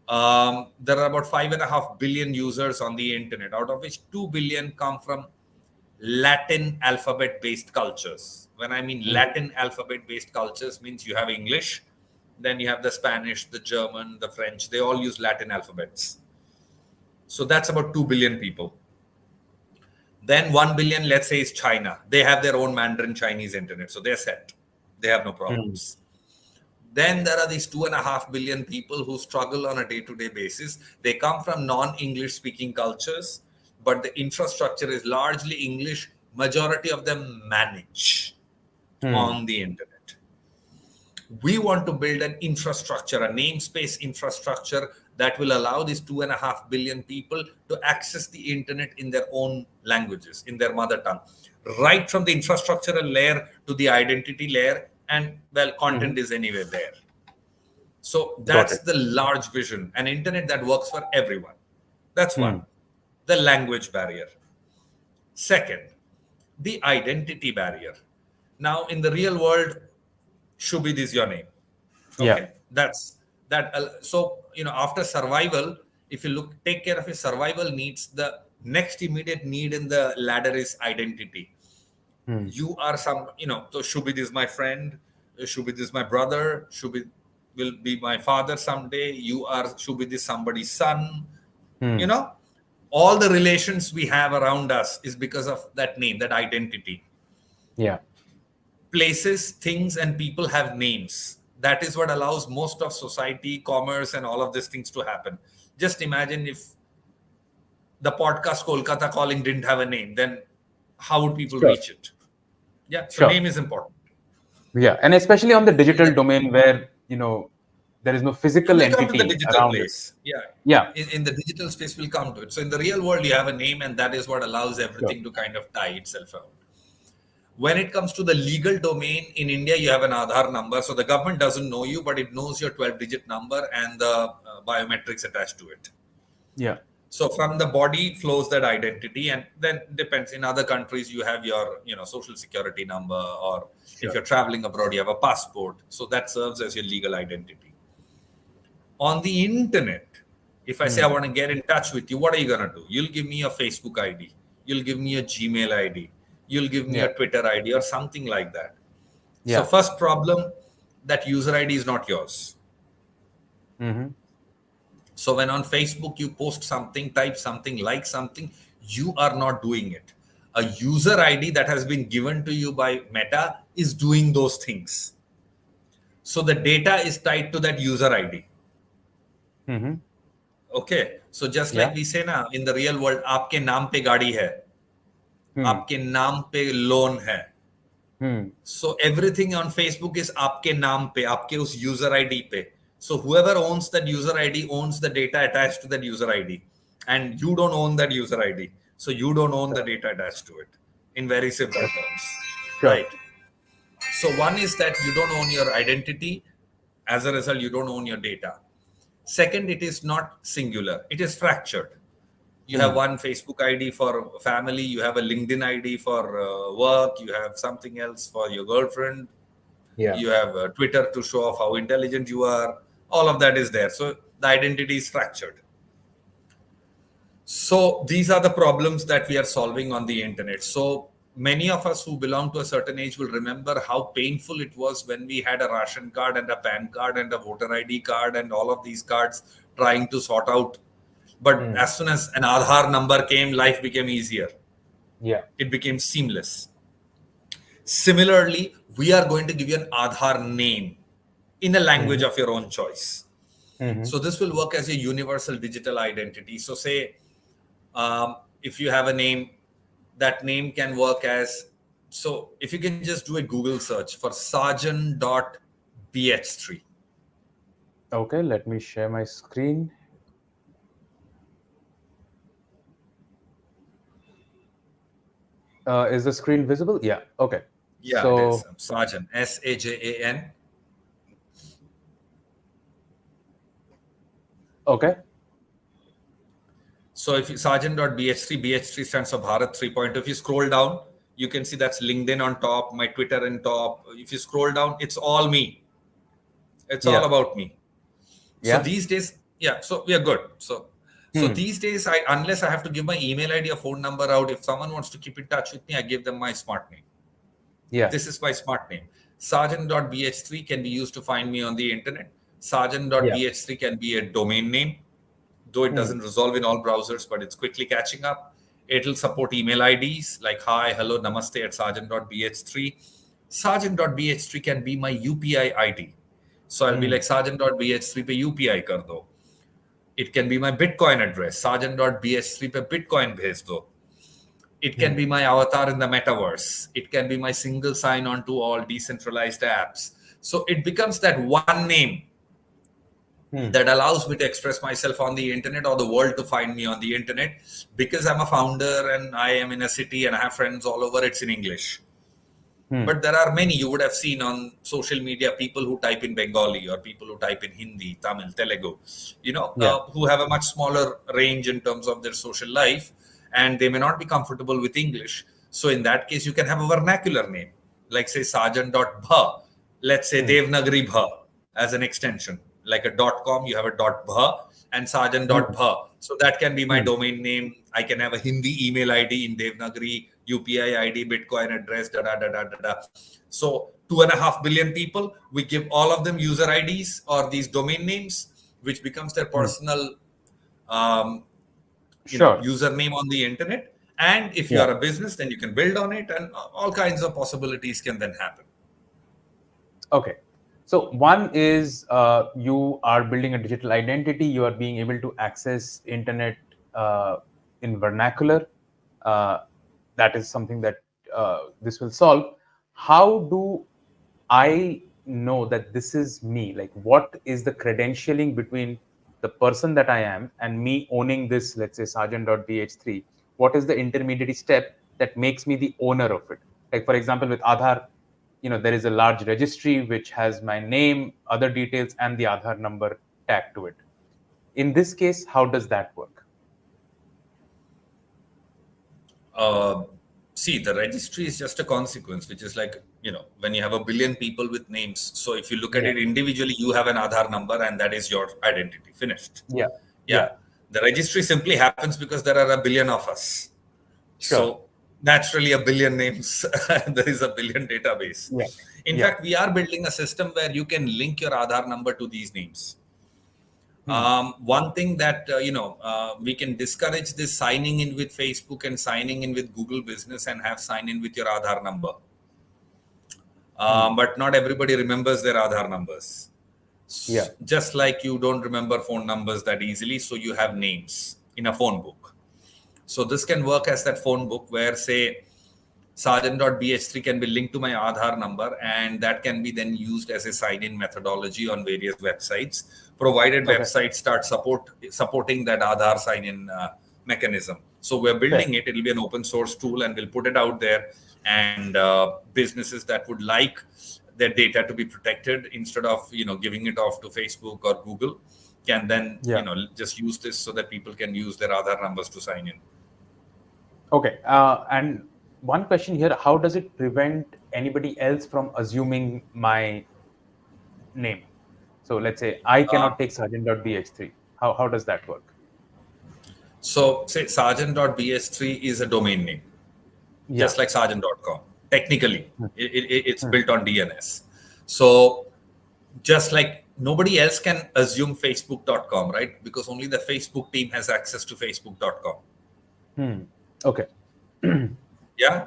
Speaker 2: there are about 5.5 billion users on the internet, out of which 2 billion come from Latin alphabet-based cultures. When I mean Latin alphabet-based cultures, means you have English, then you have the Spanish, the German, the French. They all use Latin alphabets. So that's about 2 billion people. Then 1 billion, let's say, is China. They have their own Mandarin Chinese internet. So they're set. They have no problems. Then there are these 2.5 billion people who struggle on a day-to-day basis. They come from non-English speaking cultures, but the infrastructure is largely English. Majority of them manage on the internet. We want to build an infrastructure, a namespace infrastructure that will allow these 2.5 billion people to access the internet in their own languages, in their mother tongue, right from the infrastructural layer to the identity layer. And well, content is anyway there. So that's the large vision, an internet that works for everyone. That's one, the language barrier. Second, the identity barrier. Now, in the real world, Shubhid is your name. Okay, that's that. So, after survival, if you take care of your survival needs, the next immediate need in the ladder is identity. You are so Shubhid is my friend, Shubhid is my brother, Shubhid will be my father someday, Shubhid is somebody's son. All the relations we have around us is because of that name, that identity. Places, things, and people have names. That is what allows most of society, commerce, and all of these things to happen. Just imagine if the podcast Kolkata Calling didn't have a name, then how would people reach it? So name is important.
Speaker 1: And especially on the digital domain where, there is no physical entity
Speaker 2: come to the digital
Speaker 1: around
Speaker 2: place.
Speaker 1: it.
Speaker 2: In the digital space, we'll come to it. So in the real world, you have a name, and that is what allows everything to kind of tie itself out. When it comes to the legal domain, in India, you have an Aadhaar number. So the government doesn't know you, but it knows your 12-digit number and the biometrics attached to it. So from the body flows that identity, and then depends. In other countries, you have your social security number, or if you're traveling abroad, you have a passport. So that serves as your legal identity. On the internet, if I say I want to get in touch with you, what are you going to do? You'll give me a Facebook ID. You'll give me a Gmail ID. You'll give me a Twitter ID or something like that. So first problem, that user ID is not yours. So when on Facebook you post something, type something, like something, you are not doing it. A user ID that has been given to you by Meta is doing those things. So the data is tied to that user ID. Okay. So just like we say now, in the real world, aapke naam pe gaadi hai. आपके नाम पे loan है. So everything on Facebook is आपके नाम पे, आपके उस user ID पे. So whoever owns that user ID owns the data attached to that user ID, and you don't own that user ID. So you don't own the data attached to it, in very simple terms, right? So one is that you don't own your identity. As a result, you don't own your data. Second, it is not singular. It is fractured. You have one Facebook ID for family, you have a LinkedIn ID for work, you have something else for your girlfriend, you have Twitter to show off how intelligent you are. All of that is there. So the identity is fractured. So these are the problems that we are solving on the internet. So many of us who belong to a certain age will remember how painful it was when we had a ration card and a PAN card and a voter ID card and all of these cards trying to sort out. But
Speaker 1: Hmm.
Speaker 2: as soon as an Aadhaar number came, life became easier.
Speaker 1: Yeah.
Speaker 2: It became seamless. Similarly, we are going to give you an Aadhaar name in a language
Speaker 1: Hmm.
Speaker 2: of your own choice.
Speaker 1: Hmm.
Speaker 2: So this will work as a universal digital identity. So say if you have a name, that name can work as, so if you can just do a Google search for Sajan.bh3.
Speaker 1: Okay, let me share my screen. Is the screen visible? Yeah. Okay.
Speaker 2: Yeah, it is.
Speaker 1: So,
Speaker 2: Sajan, Sajan.
Speaker 1: okay.
Speaker 2: So if you Sajan.bh3, BH3 stands for Bharat 3.0. If you scroll down, you can see that's LinkedIn on top, my Twitter on top. If you scroll down, it's all me. It's all
Speaker 1: Yeah.
Speaker 2: about me. So
Speaker 1: Yeah.
Speaker 2: these days, yeah, so we are good. So
Speaker 1: Hmm.
Speaker 2: these days, unless I have to give my email ID or phone number out, if someone wants to keep in touch with me, I give them my smart name.
Speaker 1: Yeah.
Speaker 2: This is my smart name. Sergeant.bh3 can be used to find me on the internet.
Speaker 1: Yeah.
Speaker 2: Sergeant.bh3 can be a domain name, though it
Speaker 1: Hmm.
Speaker 2: doesn't resolve in all browsers, but it's quickly catching up. It'll support email IDs like hi, hello, namaste at sergeant.bh3. Sergeant.bh3 can be my UPI ID. So I'll be
Speaker 1: Hmm.
Speaker 2: like sergeant.bh3 pe UPI kar do. It can be my Bitcoin address, sergeant.bh3 pe Bitcoin bhej do. It can
Speaker 1: Hmm.
Speaker 2: be my avatar in the metaverse. It can be my single sign on to all decentralized apps. So it becomes that one name
Speaker 1: Hmm.
Speaker 2: that allows me to express myself on the internet or the world to find me on the internet. Because I'm a founder and I am in a city and I have friends all over, it's in English.
Speaker 1: Hmm.
Speaker 2: But there are many you would have seen on social media, people who type in Bengali or people who type in Hindi, Tamil, Telugu,
Speaker 1: Yeah.
Speaker 2: who have a much smaller range in terms of their social life, and they may not be comfortable with English. So in that case, you can have a vernacular name, like say Sajan.bha, let's say
Speaker 1: Hmm.
Speaker 2: Devnagari Bha as an extension, like a .com, you have a .bha and
Speaker 1: Hmm.
Speaker 2: Sajan.bha. So that can be my
Speaker 1: Hmm.
Speaker 2: domain name. I can have a Hindi email ID in Devnagari, UPI ID, Bitcoin address, da da da da da da. So 2.5 billion people, we give all of them user IDs or these domain names, which becomes their
Speaker 1: Hmm.
Speaker 2: personal, um,
Speaker 1: Sure.
Speaker 2: username on the internet. And if you
Speaker 1: Yeah.
Speaker 2: are a business, then you can build on it, and all kinds of possibilities can then happen.
Speaker 1: Okay. So one is you are building a digital identity. You are being able to access internet uh, in vernacular. Uh, that is something that this will solve. How do I know that this is me? Like, what is the credentialing between the person that I am and me owning this, let's say, Sergeant.bh3? What is the intermediary step that makes me the owner of it? Like, for example, with Aadhaar, there is a large registry which has my name, other details, and the Aadhaar number tagged to it. In this case, how does that work?
Speaker 2: uh, See, the registry is just a consequence, which is like, when you have a billion people with names. So if you look at
Speaker 1: Yeah.
Speaker 2: it individually, you have an Aadhaar number and that is your identity. Finished.
Speaker 1: Yeah.
Speaker 2: Yeah.
Speaker 1: Yeah.
Speaker 2: The registry simply happens because there are a billion of us.
Speaker 1: Sure.
Speaker 2: So naturally, a billion names, there is a billion database.
Speaker 1: Yeah.
Speaker 2: In
Speaker 1: Yeah.
Speaker 2: fact, we are building a system where you can link your Aadhaar number to these names.
Speaker 1: Hmm.
Speaker 2: One thing that we can discourage this signing in with Facebook and signing in with Google Business and have sign in with your Aadhaar number.
Speaker 1: Hmm.
Speaker 2: But not everybody remembers their Aadhaar numbers.
Speaker 1: Yeah.
Speaker 2: Just like you don't remember phone numbers that easily, so you have names in a phone book. So this can work as that phone book where, say, Sergeant.bh3 can be linked to my Aadhaar number, and that can be then used as a sign-in methodology on various websites, provided
Speaker 1: Okay.
Speaker 2: websites start supporting that Aadhaar sign-in mechanism. So we're
Speaker 1: Fair.
Speaker 2: building it. It'll be an open source tool, and we'll put it out there. And businesses that would like their data to be protected, instead of giving it off to Facebook or Google, can then
Speaker 1: Yeah.
Speaker 2: just use this so that people can use their Aadhaar numbers to sign in.
Speaker 1: Okay. And one question here, how does it prevent anybody else from assuming my name? So let's say I
Speaker 2: Uh,
Speaker 1: cannot take Sergeant.bh3. How does that work?
Speaker 2: So say Sajan.bs3 is a domain name,
Speaker 1: Yeah.
Speaker 2: just like Sajan.com. Technically,
Speaker 1: Hmm.
Speaker 2: it's
Speaker 1: Hmm.
Speaker 2: built on DNS. So just like nobody else can assume Facebook.com, right? Because only the Facebook team has access to Facebook.com.
Speaker 1: Hmm. Okay.
Speaker 2: Yeah.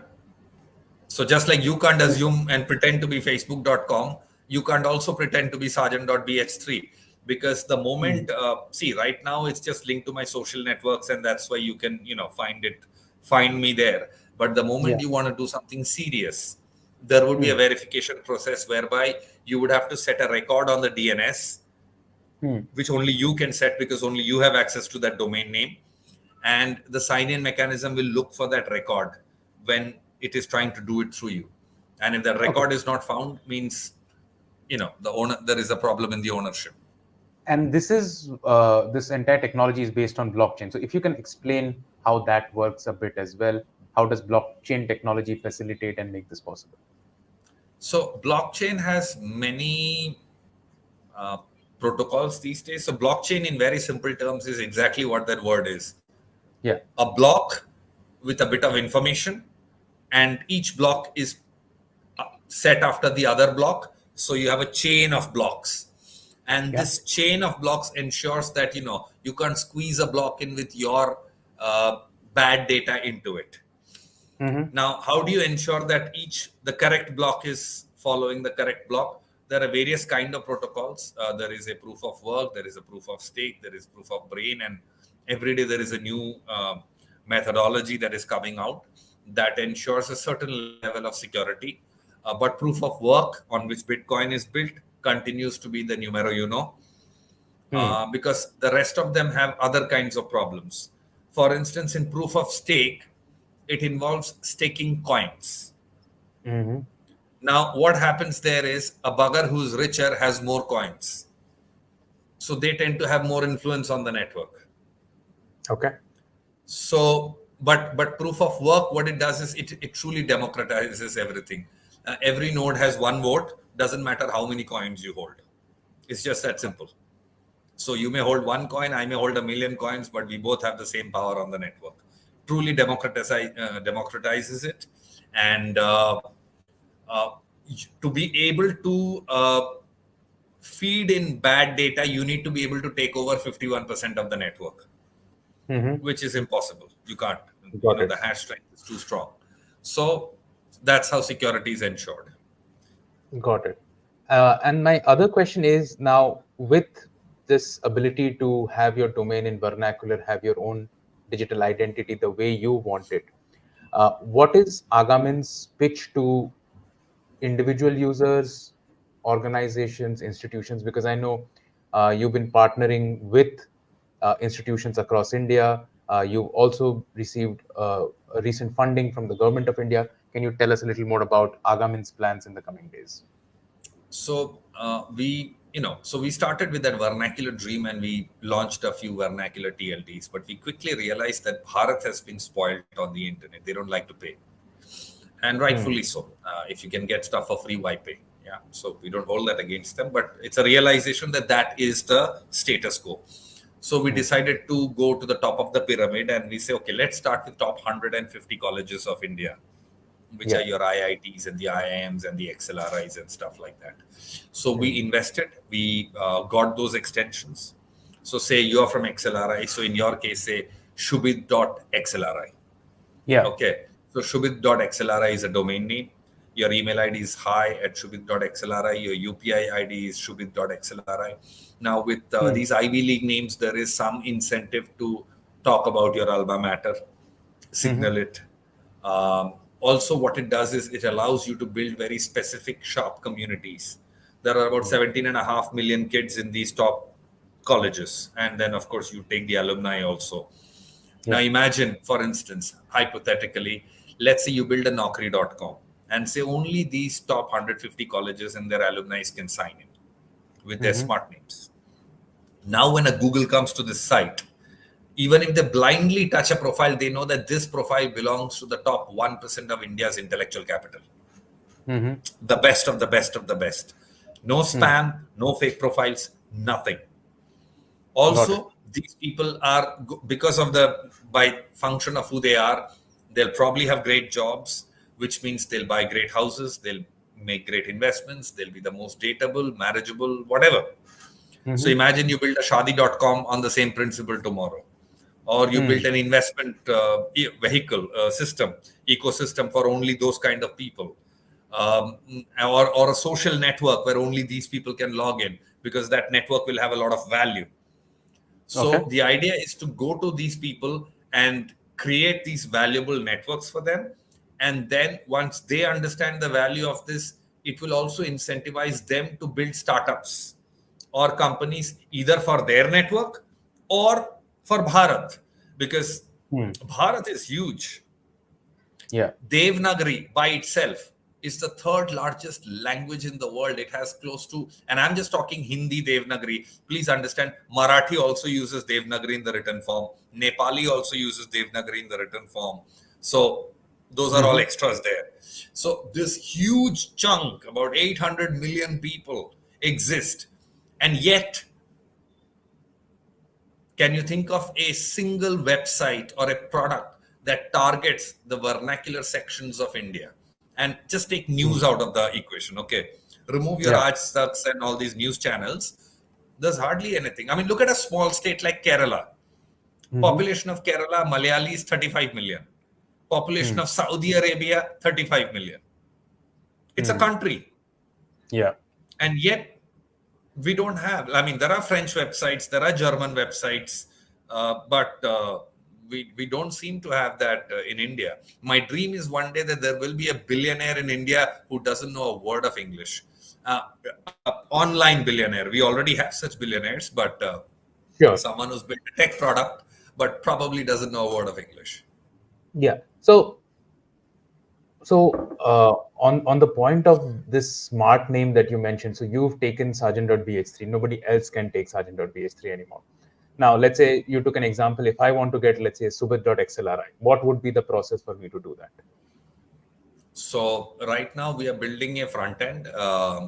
Speaker 2: So just like you can't assume and pretend to be Facebook.com, you can't also pretend to be Sergeant.bh3, because the
Speaker 1: Hmm.
Speaker 2: moment, see, right now it's just linked to my social networks, and that's why you can, find me there. But the
Speaker 1: Yeah.
Speaker 2: moment you want to do something serious, there would be
Speaker 1: Hmm.
Speaker 2: a verification process whereby you would have to set a record on the DNS,
Speaker 1: Hmm.
Speaker 2: which only you can set because only you have access to that domain name. And the sign-in mechanism will look for that record when it is trying to do it through you. And if that
Speaker 1: Okay.
Speaker 2: record is not found, means the owner, there is a problem in the ownership.
Speaker 1: And this entire technology is based on blockchain. So if you can explain how that works a bit as well, how does blockchain technology facilitate and make this possible?
Speaker 2: So blockchain has many uh, protocols these days. So blockchain, in very simple terms, is exactly what that word is:
Speaker 1: Yeah.
Speaker 2: a block with a bit of information, and each block is set after the other block. So you have a chain of blocks, and
Speaker 1: Yeah.
Speaker 2: this chain of blocks ensures that you can't squeeze a block in with your uh, bad data into it.
Speaker 1: Mm-hmm.
Speaker 2: Now, how do you ensure that the correct block is following the correct block? There are various kind of protocols. There is a proof of work, there is a proof of stake, there is proof of brain, and every day there is a new methodology that is coming out that ensures a certain level of security. But proof of work, on which Bitcoin is built, continues to be the numero uno,
Speaker 1: Hmm.
Speaker 2: because the rest of them have other kinds of problems. For instance, in proof of stake, it involves staking coins.
Speaker 1: Mm-hmm.
Speaker 2: Now, what happens there is a bugger who's richer has more coins. So they tend to have more influence on the network.
Speaker 1: Okay.
Speaker 2: So, but proof of work, what it does is it truly democratizes everything. Every node has one vote, doesn't matter how many coins you hold. It's just that simple. So you may hold one coin, I may hold a million coins, but we both have the same power on the network. Truly democratizes it. And uh, to be able to feed in bad data, you need to be able to take over 51% of the network,
Speaker 1: Mm-hmm.
Speaker 2: which is impossible. You can't.
Speaker 1: Got it.
Speaker 2: The hash strength is too strong. So that's how security is ensured.
Speaker 1: Got it. And my other question is, now with this ability to have your domain in vernacular, have your own digital identity the way you want it, what is Agaamin's pitch to individual users, organizations, institutions? Because I know you've been partnering with institutions across India. You've also received a recent funding from the government of India. Can you tell us a little more about Agaamin's plans in the coming days?
Speaker 2: So we started with that vernacular dream, and we launched a few vernacular TLDs, but we quickly realized that Bharat has been spoiled on the internet. They don't like to pay, and
Speaker 1: Hmm.
Speaker 2: rightfully so. If you can get stuff for free, why pay? Yeah, so we don't hold that against them, but it's a realization that that is the status quo. So we
Speaker 1: Hmm.
Speaker 2: decided to go to the top of the pyramid, and we say, okay, let's start with top 150 colleges of India, which are
Speaker 1: Yeah.
Speaker 2: your IITs and the IIMs and the XLRIs and stuff like that. So
Speaker 1: Hmm.
Speaker 2: we invested, we got those extensions. So say you're from XLRI. So in your case, say Shubhit.xlri.
Speaker 1: Yeah.
Speaker 2: Okay. So Shubhit.xlri is a domain name. Your email ID is hi@shubhit.xlri. Your UPI ID is shubhit.xlri. Now, with
Speaker 1: Hmm.
Speaker 2: these Ivy League names, there is some incentive to talk about your alma mater,
Speaker 1: Hmm.
Speaker 2: signal it. Also, what it does is it allows you to build very specific sharp communities. There are about
Speaker 1: Hmm.
Speaker 2: 17.5 million kids in these top colleges. And then, of course, you take the alumni also. Now,
Speaker 1: Yeah.
Speaker 2: imagine, for instance, hypothetically, let's say you build a Naukri.com and say only these top 150 colleges and their alumni can sign in with their
Speaker 1: Hmm.
Speaker 2: smart names. Now, when a Google comes to this site, even if they blindly touch a profile, they know that this profile belongs to the top 1% of India's intellectual capital,
Speaker 1: Hmm.
Speaker 2: the best of the best of the best. No
Speaker 1: Hmm.
Speaker 2: spam, no fake profiles, nothing.
Speaker 1: Got it.
Speaker 2: Also, these people are, because of by function of who they are, they'll probably have great jobs, which means they'll buy great houses, they'll make great investments, they'll be the most dateable, marriageable, whatever. So imagine you build a shadi.com on the same principle tomorrow, or you built an investment vehicle system, ecosystem for only those kind of people, or a social network where only these people can log in, because that network will have a lot of value. So the idea is to go to these people and create these valuable networks for them. And then once they understand the value of this, it will also incentivize them to build startups or companies either for their network or for Bharat, because Bharat is huge.
Speaker 1: Yeah.
Speaker 2: Devanagari by itself is the third largest language in the world. It has close to, and I'm just talking Hindi Devanagari. Please understand, Marathi also uses Devanagari in the written form. Nepali also uses Devanagari in the written form. So those are all extras there. So this huge chunk, about 800 million people exist. And yet, can you think of a single website or a product that targets the vernacular sections of India? And just take news out of the equation, okay? Remove your Raj Staks and all these news channels. There's hardly anything. I mean, look at a small state like Kerala. Population of Kerala, Malayalis, 35 million. Population of Saudi Arabia, 35 million. It's a country.
Speaker 1: Yeah.
Speaker 2: And yet, we don't have, I mean, there are French websites, there are German websites, but we don't seem to have that in India. My dream is one day that there will be a billionaire in India who doesn't know a word of English. Online billionaire. We already have such billionaires, but someone who's built a tech product, but probably doesn't know a word of English.
Speaker 1: Yeah. So on the point of this smart name that you mentioned, so you've taken Sajan.bh3. Nobody else can take Sajan.bh3 anymore. Now, let's say you took an example. If I want to get, let's say, Subit.xlri, what would be the process for me to do that?
Speaker 2: So right now we are building a front end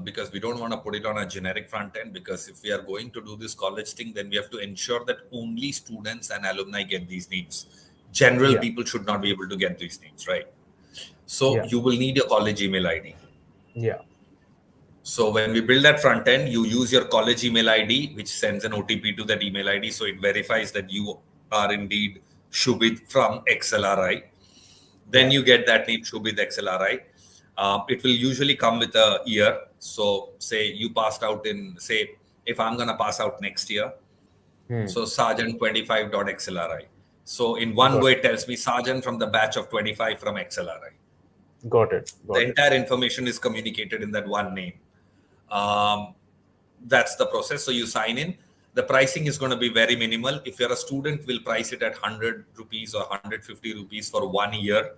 Speaker 2: because we don't want to put it on a generic front end, because if we are going to do this college thing, then we have to ensure that only students and alumni get these names. General people should not be able to get these names, right? So you will need your college email ID.
Speaker 1: Yeah.
Speaker 2: So when we build that front end, you use your college email ID, which sends an OTP to that email ID. So it verifies that you are indeed Shubhit from XLRI. Then you get that name, Shubhit XLRI. It will usually come with a year. So say you passed out in, say, if I'm going to pass out next year. So Sajan25.xlri. So in one go, it tells me Sajan from the batch of 25 from XLRI.
Speaker 1: Got it.
Speaker 2: The entire information is communicated in that one name. That's the process. So you sign in. The pricing is going to be very minimal. If you're a student, we'll price it at 100 rupees or 150 rupees for 1 year,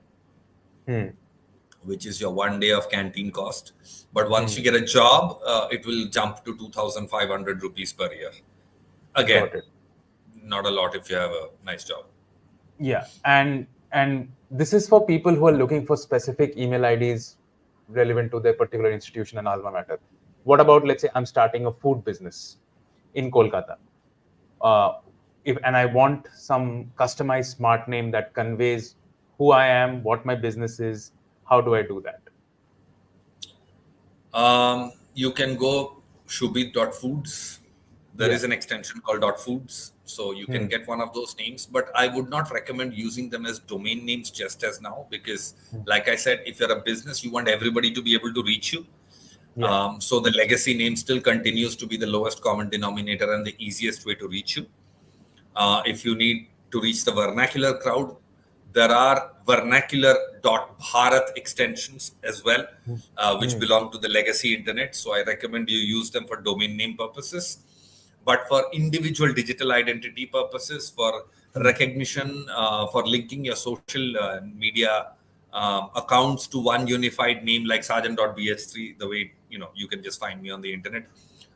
Speaker 2: which is your 1 day of canteen cost. But once you get a job, it will jump to 2,500 rupees per year. Again, not a lot if you have a nice job.
Speaker 1: Yeah. And this is for people who are looking for specific email IDs relevant to their particular institution and alma mater. What about, let's say, I'm starting a food business in Kolkata, and I want some customized smart name that conveys who I am, what my business is. How do I do that?
Speaker 2: You can go Shubhit.foods. There is an extension called .foods. So you can get one of those names, but I would not recommend using them as domain names just as now, because like I said, if you're a business, you want everybody to be able to reach you. So the legacy name still continues to be the lowest common denominator and the easiest way to reach you. If you need to reach the vernacular crowd, there are vernacular.bharat extensions as well, which belong to the legacy internet. So I recommend you use them for domain name purposes. But for individual digital identity purposes, for recognition, for linking your social media accounts to one unified name like Sajan.bh3, the way you can just find me on the internet.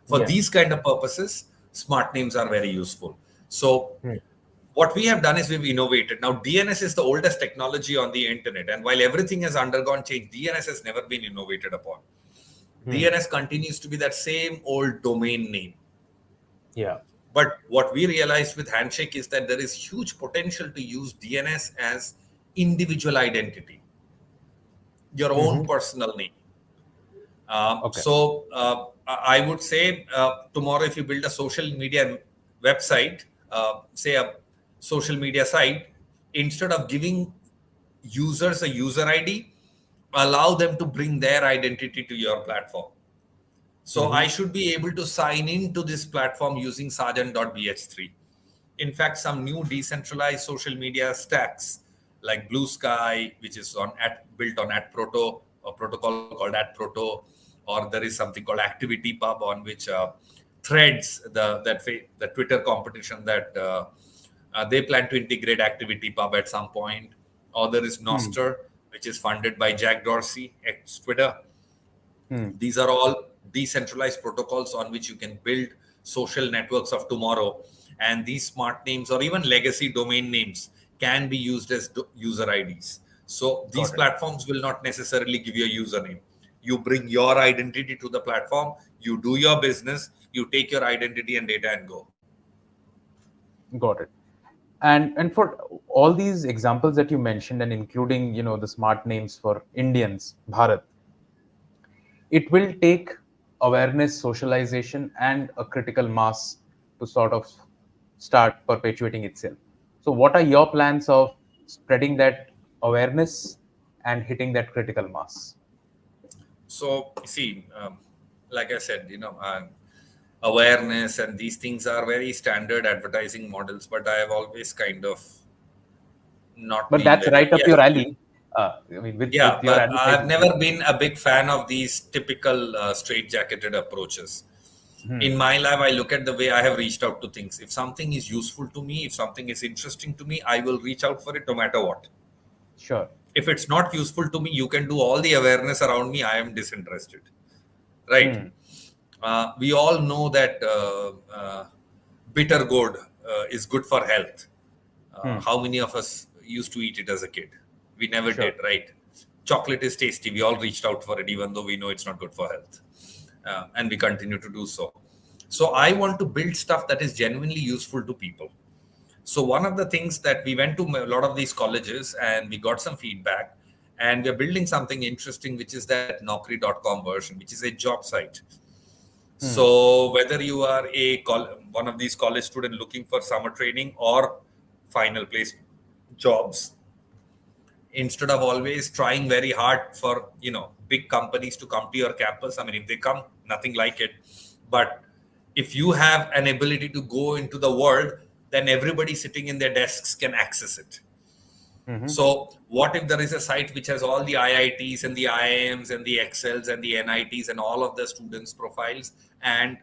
Speaker 2: For these kind of purposes, smart names are very useful. So what we have done is we've innovated. Now, DNS is the oldest technology on the internet. And while everything has undergone change, DNS has never been innovated upon. DNS continues to be that same old domain name.
Speaker 1: Yeah.
Speaker 2: But what we realized with Handshake is that there is huge potential to use DNS as individual identity, your own personal name.
Speaker 1: Okay.
Speaker 2: So I would say tomorrow, if you build a social media website, say a social media site, instead of giving users a user ID, allow them to bring their identity to your platform. So I should be able to sign into this platform using Sajan.bh3. In fact, some new decentralized social media stacks like Blue Sky, which is built on AtProto, a protocol called AtProto, or there is something called ActivityPub on which Threads, the Twitter competition that they plan to integrate ActivityPub at some point. Or there is Nostr, which is funded by Jack Dorsey, ex-Twitter. These are all decentralized protocols on which you can build social networks of tomorrow. And these smart names or even legacy domain names can be used as user IDs. So these platforms will not necessarily give you a username. You bring your identity to the platform, you do your business, you take your identity and data and go.
Speaker 1: Got it. And for all these examples that you mentioned, and including the smart names for Indians, Bharat, it will take awareness, socialization, and a critical mass to sort of start perpetuating itself. So what are your plans of spreading that awareness and hitting that critical mass?
Speaker 2: So see, like I said, awareness and these things are very standard advertising models, but I have always kind of not
Speaker 1: But
Speaker 2: been
Speaker 1: that's
Speaker 2: very,
Speaker 1: right up
Speaker 2: yes,
Speaker 1: your alley. With
Speaker 2: yeah,
Speaker 1: your
Speaker 2: but I've
Speaker 1: advertising.
Speaker 2: never been a big fan of these typical straight-jacketed approaches. In my life, I look at the way I have reached out to things. If something is useful to me, if something is interesting to me, I will reach out for it no matter what.
Speaker 1: Sure.
Speaker 2: If it's not useful to me, you can do all the awareness around me. I am disinterested. Right? We all know that bitter gourd is good for health. How many of us used to eat it as a kid? We never
Speaker 1: Sure.
Speaker 2: did, right? Chocolate is tasty. We all reached out for it, even though we know it's not good for health. And we continue to do so. So I want to build stuff that is genuinely useful to people. So one of the things that we went to a lot of these colleges and we got some feedback, and we're building something interesting, which is that Naukri.com version, which is a job site. So whether you are one of these college students looking for summer training or final place jobs, instead of always trying very hard for big companies to come to your campus, I mean, if they come, nothing like it, but if you have an ability to go into the world, then everybody sitting in their desks can access it. So what if there is a site which has all the IITs and the IIMs and the Excels and the NITs and all of the students' profiles, and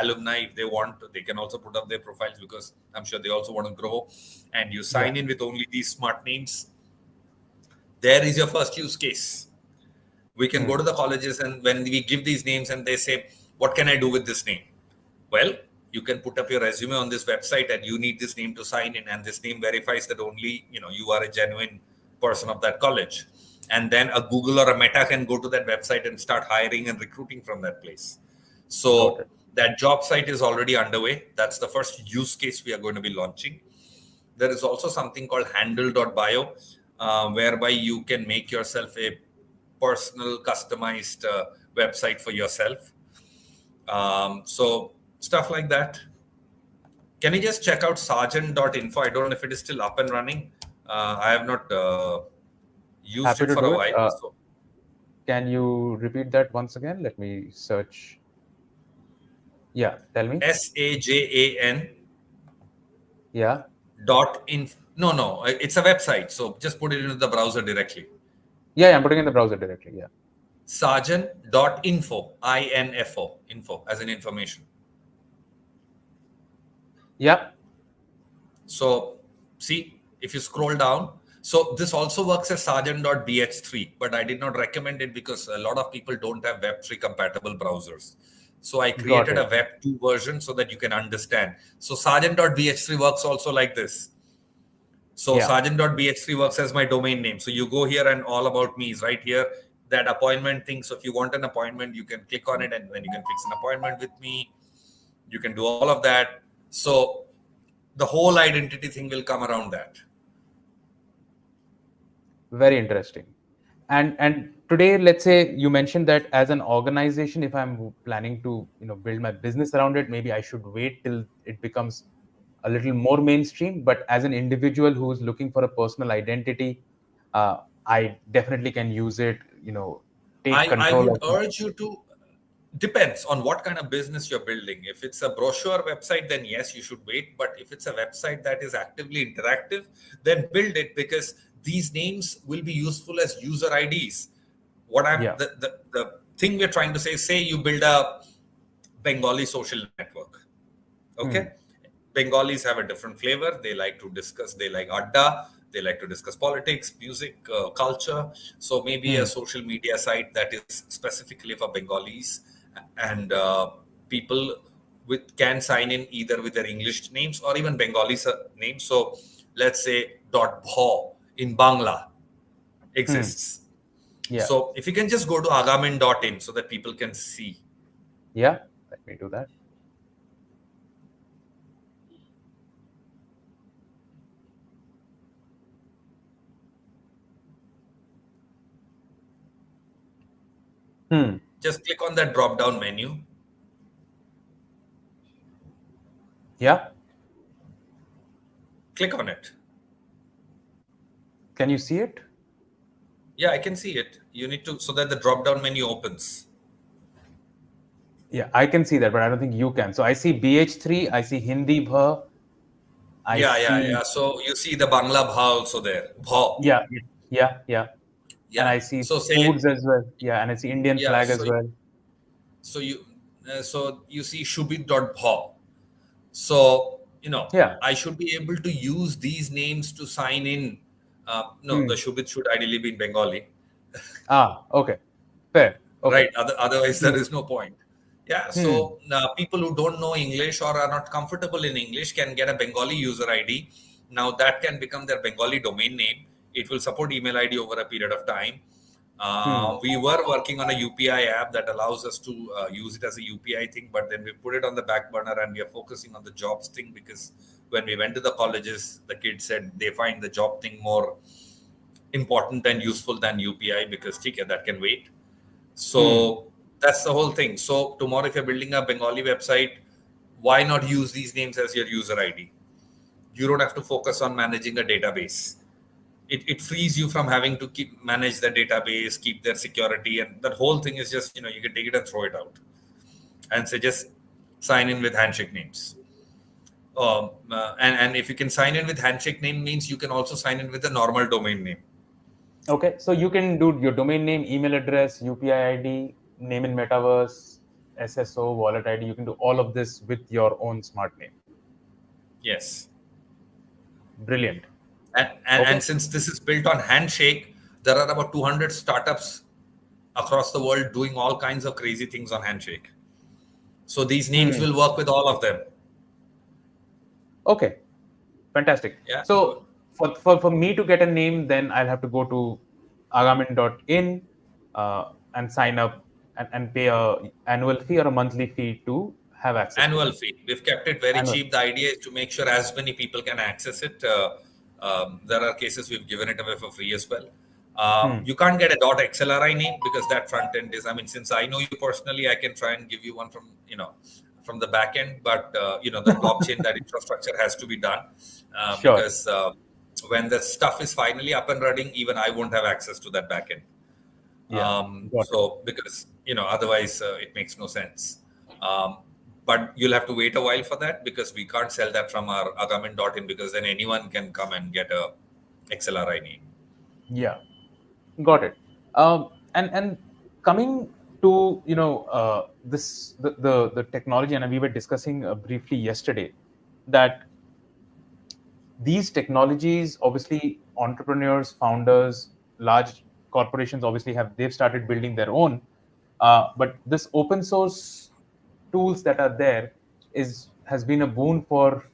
Speaker 2: alumni, if they want, they can also put up their profiles, because I'm sure they also want to grow, and you sign in with only these smart names. There is your first use case. We can go to the colleges, and when we give these names and they say, what can I do with this name? Well, you can put up your resume on this website and you need this name to sign in, and this name verifies that only you are a genuine person of that college. And then a Google or a Meta can go to that website and start hiring and recruiting from that place. So that job site is already underway. That's the first use case we are going to be launching. There is also something called handle.bio, whereby you can make yourself a personal customized website for yourself. So stuff like that. Can you just check out Sajan.info? I don't know if it is still up and running. I have not used
Speaker 1: Happy
Speaker 2: it
Speaker 1: to
Speaker 2: for
Speaker 1: do
Speaker 2: a
Speaker 1: it.
Speaker 2: while. So
Speaker 1: Can you repeat that once again? Let me search. Yeah, tell me.
Speaker 2: SAJAN
Speaker 1: Yeah.
Speaker 2: .info. No, it's a website. So just put it into the browser directly.
Speaker 1: Yeah, I'm putting in the browser directly. Yeah.
Speaker 2: Sajan.info, INFO, info as in information.
Speaker 1: Yeah.
Speaker 2: So see, if you scroll down, so this also works as Sajan.bh3, but I did not recommend it because a lot of people don't have Web3 compatible browsers. So I created a Web 2 version so that you can understand. So Sajan.bh3 works also like this. So Sajan.bh3 works as my domain name. So you go here and all about me is right here. That appointment thing. So if you want an appointment, you can click on it and then you can fix an appointment with me. You can do all of that. So the whole identity thing will come around that.
Speaker 1: Very interesting. And today, let's say you mentioned that as an organization, if I'm planning to build my business around it, maybe I should wait till it becomes a little more mainstream. But as an individual who is looking for a personal identity, I definitely can use it. Take
Speaker 2: I
Speaker 1: control
Speaker 2: would
Speaker 1: of.
Speaker 2: urge you to, depends on what kind of business you're building. If it's a brochure website, then yes, you should wait. But if it's a website that is actively interactive, then build it, because these names will be useful as user IDs. What I'm
Speaker 1: Yeah.
Speaker 2: the thing we're trying to say you build a Bengali social network. Okay. Bengalis have a different flavor. They like to discuss, they like adda, they like to discuss politics, music, culture. So maybe a social media site that is specifically for Bengalis, and people with can sign in either with their English names or even Bengali names. So let's say .bho in Bangla exists.
Speaker 1: Yeah.
Speaker 2: So if you can just go to agaamin.in so that people can see.
Speaker 1: Yeah. Let me do that.
Speaker 2: Just click on that drop down menu.
Speaker 1: Yeah.
Speaker 2: Click on it.
Speaker 1: Can you see it?
Speaker 2: Yeah, I can see it. You need to, so that the drop down menu opens.
Speaker 1: Yeah, I can see that, but I don't think you can. So I see BH3, I see Hindi Bha, I
Speaker 2: Yeah.
Speaker 1: see.
Speaker 2: So you see the Bangla Bha also there. Bha.
Speaker 1: Yeah, yeah. And
Speaker 2: Yeah.
Speaker 1: I see
Speaker 2: So say,
Speaker 1: foods as well. Yeah, and I see Indian
Speaker 2: yeah.
Speaker 1: flag as well.
Speaker 2: So you, so you see Shubit.bha. So,
Speaker 1: Yeah.
Speaker 2: I should be able to use these names to sign in. No, the
Speaker 1: Hmm.
Speaker 2: Shubit should ideally be in Bengali.
Speaker 1: Okay. Fair. Okay.
Speaker 2: Right, otherwise there
Speaker 1: Hmm.
Speaker 2: is no point. Yeah,
Speaker 1: Hmm.
Speaker 2: so people who don't know English or are not comfortable in English can get a Bengali user ID. Now that can become their Bengali domain name. It will support email ID over a period of time.
Speaker 1: Hmm.
Speaker 2: We were working on a UPI app that allows us to use it as a UPI thing, but then we put it on the back burner and we are focusing on the jobs thing, because when we went to the colleges, the kids said they find the job thing more important and useful than UPI, because that can wait.
Speaker 1: Hmm.
Speaker 2: So that's the whole thing. So tomorrow, if you're building a Bengali website, why not use these names as your user ID? You don't have to focus on managing a database. It frees you from having to keep manage the database, keep their security, and that whole thing is just, you can take it and throw it out, and say just sign in with handshake names. And if you can sign in with handshake name, means you can also sign in with a normal domain name.
Speaker 1: Okay. So you can do your domain name, email address, UPI ID, name in metaverse, SSO, wallet ID. You can do all of this with your own smart name.
Speaker 2: Yes.
Speaker 1: Brilliant.
Speaker 2: And
Speaker 1: Okay.
Speaker 2: since this is built on handshake, there are about 200 startups across the world doing all kinds of crazy things on handshake. So these names
Speaker 1: Hmm.
Speaker 2: will work with all of them.
Speaker 1: Okay. Fantastic.
Speaker 2: Yeah.
Speaker 1: So for me to get a name, then I'll have to go to agaamin.in and sign up and pay a annual fee or a monthly fee to have access to
Speaker 2: Annual
Speaker 1: this.
Speaker 2: fee. We've kept it very
Speaker 1: Annual.
Speaker 2: cheap. The idea is to make sure as many people can access it. There are cases we've given it away for free as well.
Speaker 1: Hmm.
Speaker 2: You can't get a .xlri name, because that front end is, I mean, since I know you personally, I can try and give you one from, from the back end, but, the blockchain, that infrastructure has to be done,
Speaker 1: Sure.
Speaker 2: because when the stuff is finally up and running, even I won't have access to that back end.
Speaker 1: Yeah. Got it.
Speaker 2: So because otherwise it makes no sense. But you'll have to wait a while for that, because we can't sell that from our agaamin.in, because then anyone can come and get a XLRI name.
Speaker 1: Yeah. Got it. And coming to this the technology, and we were discussing briefly yesterday that these technologies, obviously entrepreneurs, founders, large corporations, obviously they've started building their own, but this open source tools that are there has been a boon for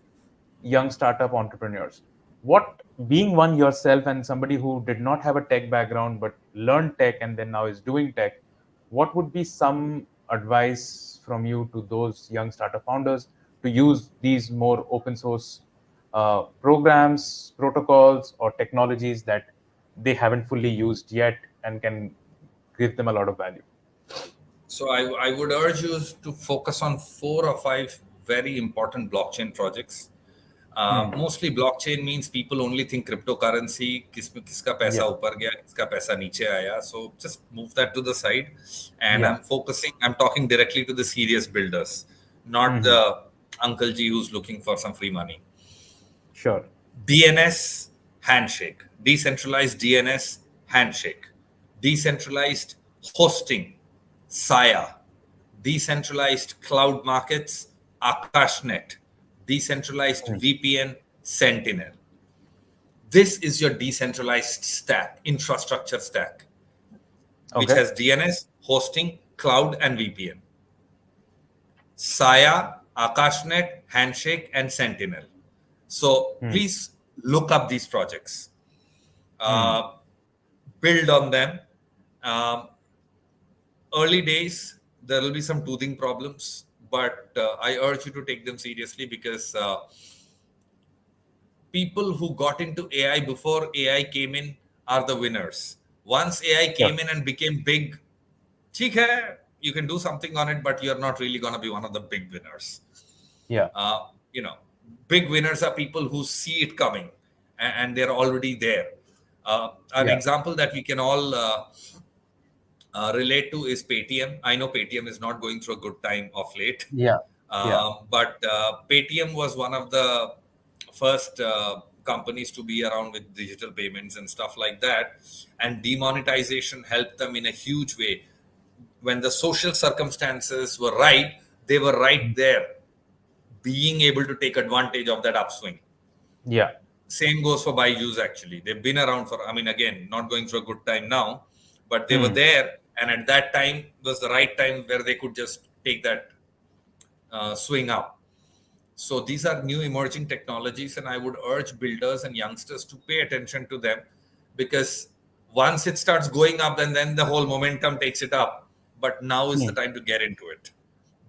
Speaker 1: young startup entrepreneurs. What, being one yourself and somebody who did not have a tech background but learned tech and then now is doing tech, what would be some advice from you to those young startup founders to use these more open source programs, protocols, or technologies that they haven't fully used yet and can give them a lot of value?
Speaker 2: So I would urge you to focus on 4 or 5 very important blockchain projects. Mostly blockchain means people only think cryptocurrency, kiska paisa
Speaker 1: Yeah.
Speaker 2: upar gaya, kiska paisa niche aaya. So just move that to the side. And
Speaker 1: Yeah.
Speaker 2: I'm talking directly to the serious builders, not
Speaker 1: Hmm.
Speaker 2: the Uncle G who's looking for some free money.
Speaker 1: Sure.
Speaker 2: DNS handshake, decentralized DNS handshake, decentralized hosting, Saya, decentralized cloud markets, Akashnet, decentralized
Speaker 1: Hmm.
Speaker 2: VPN, Sentinel. This is your decentralized stack, infrastructure stack, which
Speaker 1: Okay.
Speaker 2: has DNS, hosting, cloud, and VPN. Saya, Akashnet, Handshake, and Sentinel. So
Speaker 1: Hmm.
Speaker 2: please look up these projects,
Speaker 1: Hmm.
Speaker 2: build on them. Um, Early days, there will be some toothing problems, but I urge you to take them seriously because people who got into AI before AI came in are the winners. Once AI
Speaker 1: Yeah.
Speaker 2: came in and became big, theek hai, you can do something on it, but you're not really going to be one of the big winners.
Speaker 1: Yeah.
Speaker 2: Uh, you know, big winners are people who see it coming and they're already there. An
Speaker 1: Yeah.
Speaker 2: example that we can all relate to is Paytm. I know Paytm is not going through a good time of late,
Speaker 1: Yeah. Yeah.
Speaker 2: but Paytm was one of the first companies to be around with digital payments and stuff like that. And demonetization helped them in a huge way. When the social circumstances were right, they were right there, being able to take advantage of that upswing.
Speaker 1: Yeah.
Speaker 2: Same goes for Byju's actually. They've been around for, I mean, again, not going through a good time now, but they were
Speaker 1: Hmm.
Speaker 2: there. And at that time was the right time where they could just take that swing up. So these are new emerging technologies, and I would urge builders and youngsters to pay attention to them because once it starts going up, then the whole momentum takes it up. But now is the
Speaker 1: Hmm.
Speaker 2: time to get into it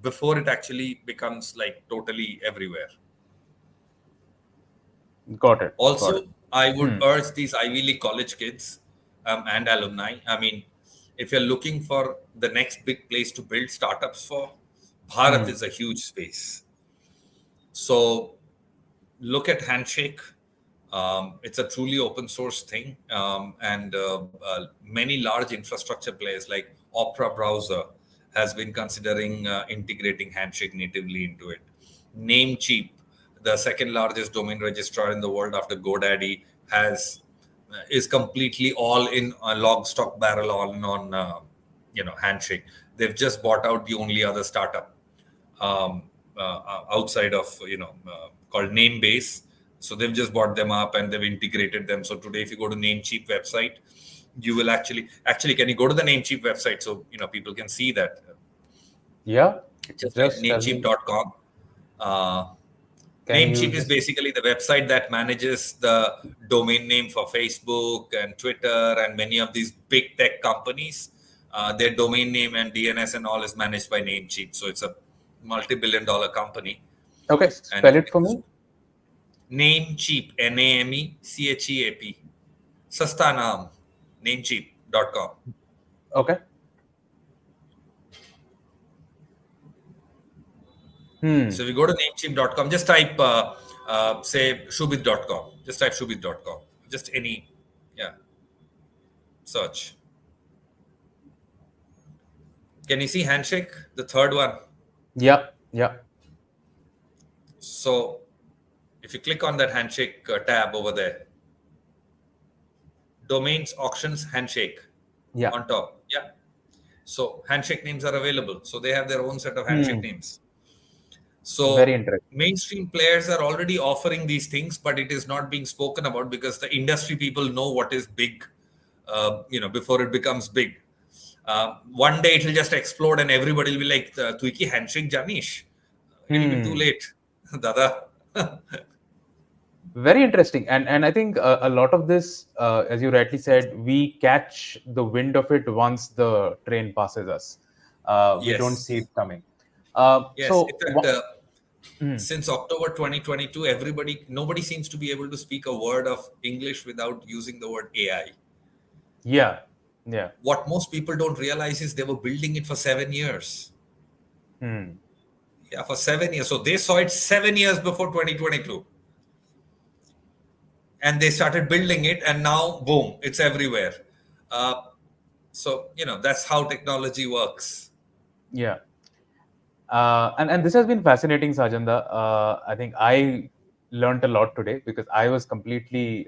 Speaker 2: before it actually becomes like totally everywhere.
Speaker 1: Got it. Got
Speaker 2: Also,
Speaker 1: it.
Speaker 2: I would
Speaker 1: Hmm.
Speaker 2: urge these Ivy League college kids and alumni. I mean, if you're looking for the next big place to build startups for, Bharat
Speaker 1: Hmm.
Speaker 2: is a huge space. So look at Handshake. It's a truly open source thing, and many large infrastructure players like Opera Browser has been considering integrating Handshake natively into it. Namecheap, the second largest domain registrar in the world after GoDaddy, has is completely all in log stock barrel all in on Handshake. They've just bought out the only other startup um, outside of called Namebase. So they've just bought them up and they've integrated them. So today, if you go to Namecheap website, you will actually can you go to the Namecheap website so people can see that?
Speaker 1: Yeah.
Speaker 2: Just
Speaker 1: Just tell me.
Speaker 2: namecheap.com. Uh,
Speaker 1: Can you
Speaker 2: Namecheap is
Speaker 1: just?
Speaker 2: basically the website that manages the domain name for Facebook and Twitter and many of these big tech companies. Their domain name and DNS and all is managed by Namecheap. So it's a multi-billion-dollar company.
Speaker 1: Okay.
Speaker 2: And if
Speaker 1: Spell it for me.
Speaker 2: Namecheap, Namecheap, Sasta Naam, Namecheap.com.
Speaker 1: Okay. Hmm.
Speaker 2: So if you go to Namecheap.com, just type, say, Shubit.com. Just type Shubit.com. Just any, yeah, search. Can you see Handshake, the third one?
Speaker 1: Yeah. Yeah.
Speaker 2: So if you click on that Handshake tab over there, domains, auctions, Handshake
Speaker 1: Yeah.
Speaker 2: on top. Yeah. So Handshake names are available. So they have their own set of Handshake
Speaker 1: Hmm.
Speaker 2: names.
Speaker 1: Very
Speaker 2: So
Speaker 1: interesting.
Speaker 2: mainstream players are already offering these things, but it is not being spoken about because the industry people know what is big, before it becomes big. One day it will just explode and everybody will be like, Tuiki handshake Janish. It'll be too
Speaker 1: Hmm.
Speaker 2: late. Dada.
Speaker 1: Very interesting. And I think a lot of this, as you rightly said, we catch the wind of it once the train passes us. We don't see
Speaker 2: Yes.
Speaker 1: it coming.
Speaker 2: Yes. In
Speaker 1: So,
Speaker 2: fact, Since October 2022, nobody seems to be able to speak a word of English without using the word AI.
Speaker 1: Yeah. Yeah.
Speaker 2: What most people don't realize is they were building it for 7 years.
Speaker 1: Hmm.
Speaker 2: Yeah, for 7 years. So they saw it 7 years before 2022. And they started building it, and now, boom, it's everywhere. Uh, so, that's how technology works.
Speaker 1: Yeah. And this has been fascinating, Sajanda. I think I learned a lot today because I was completely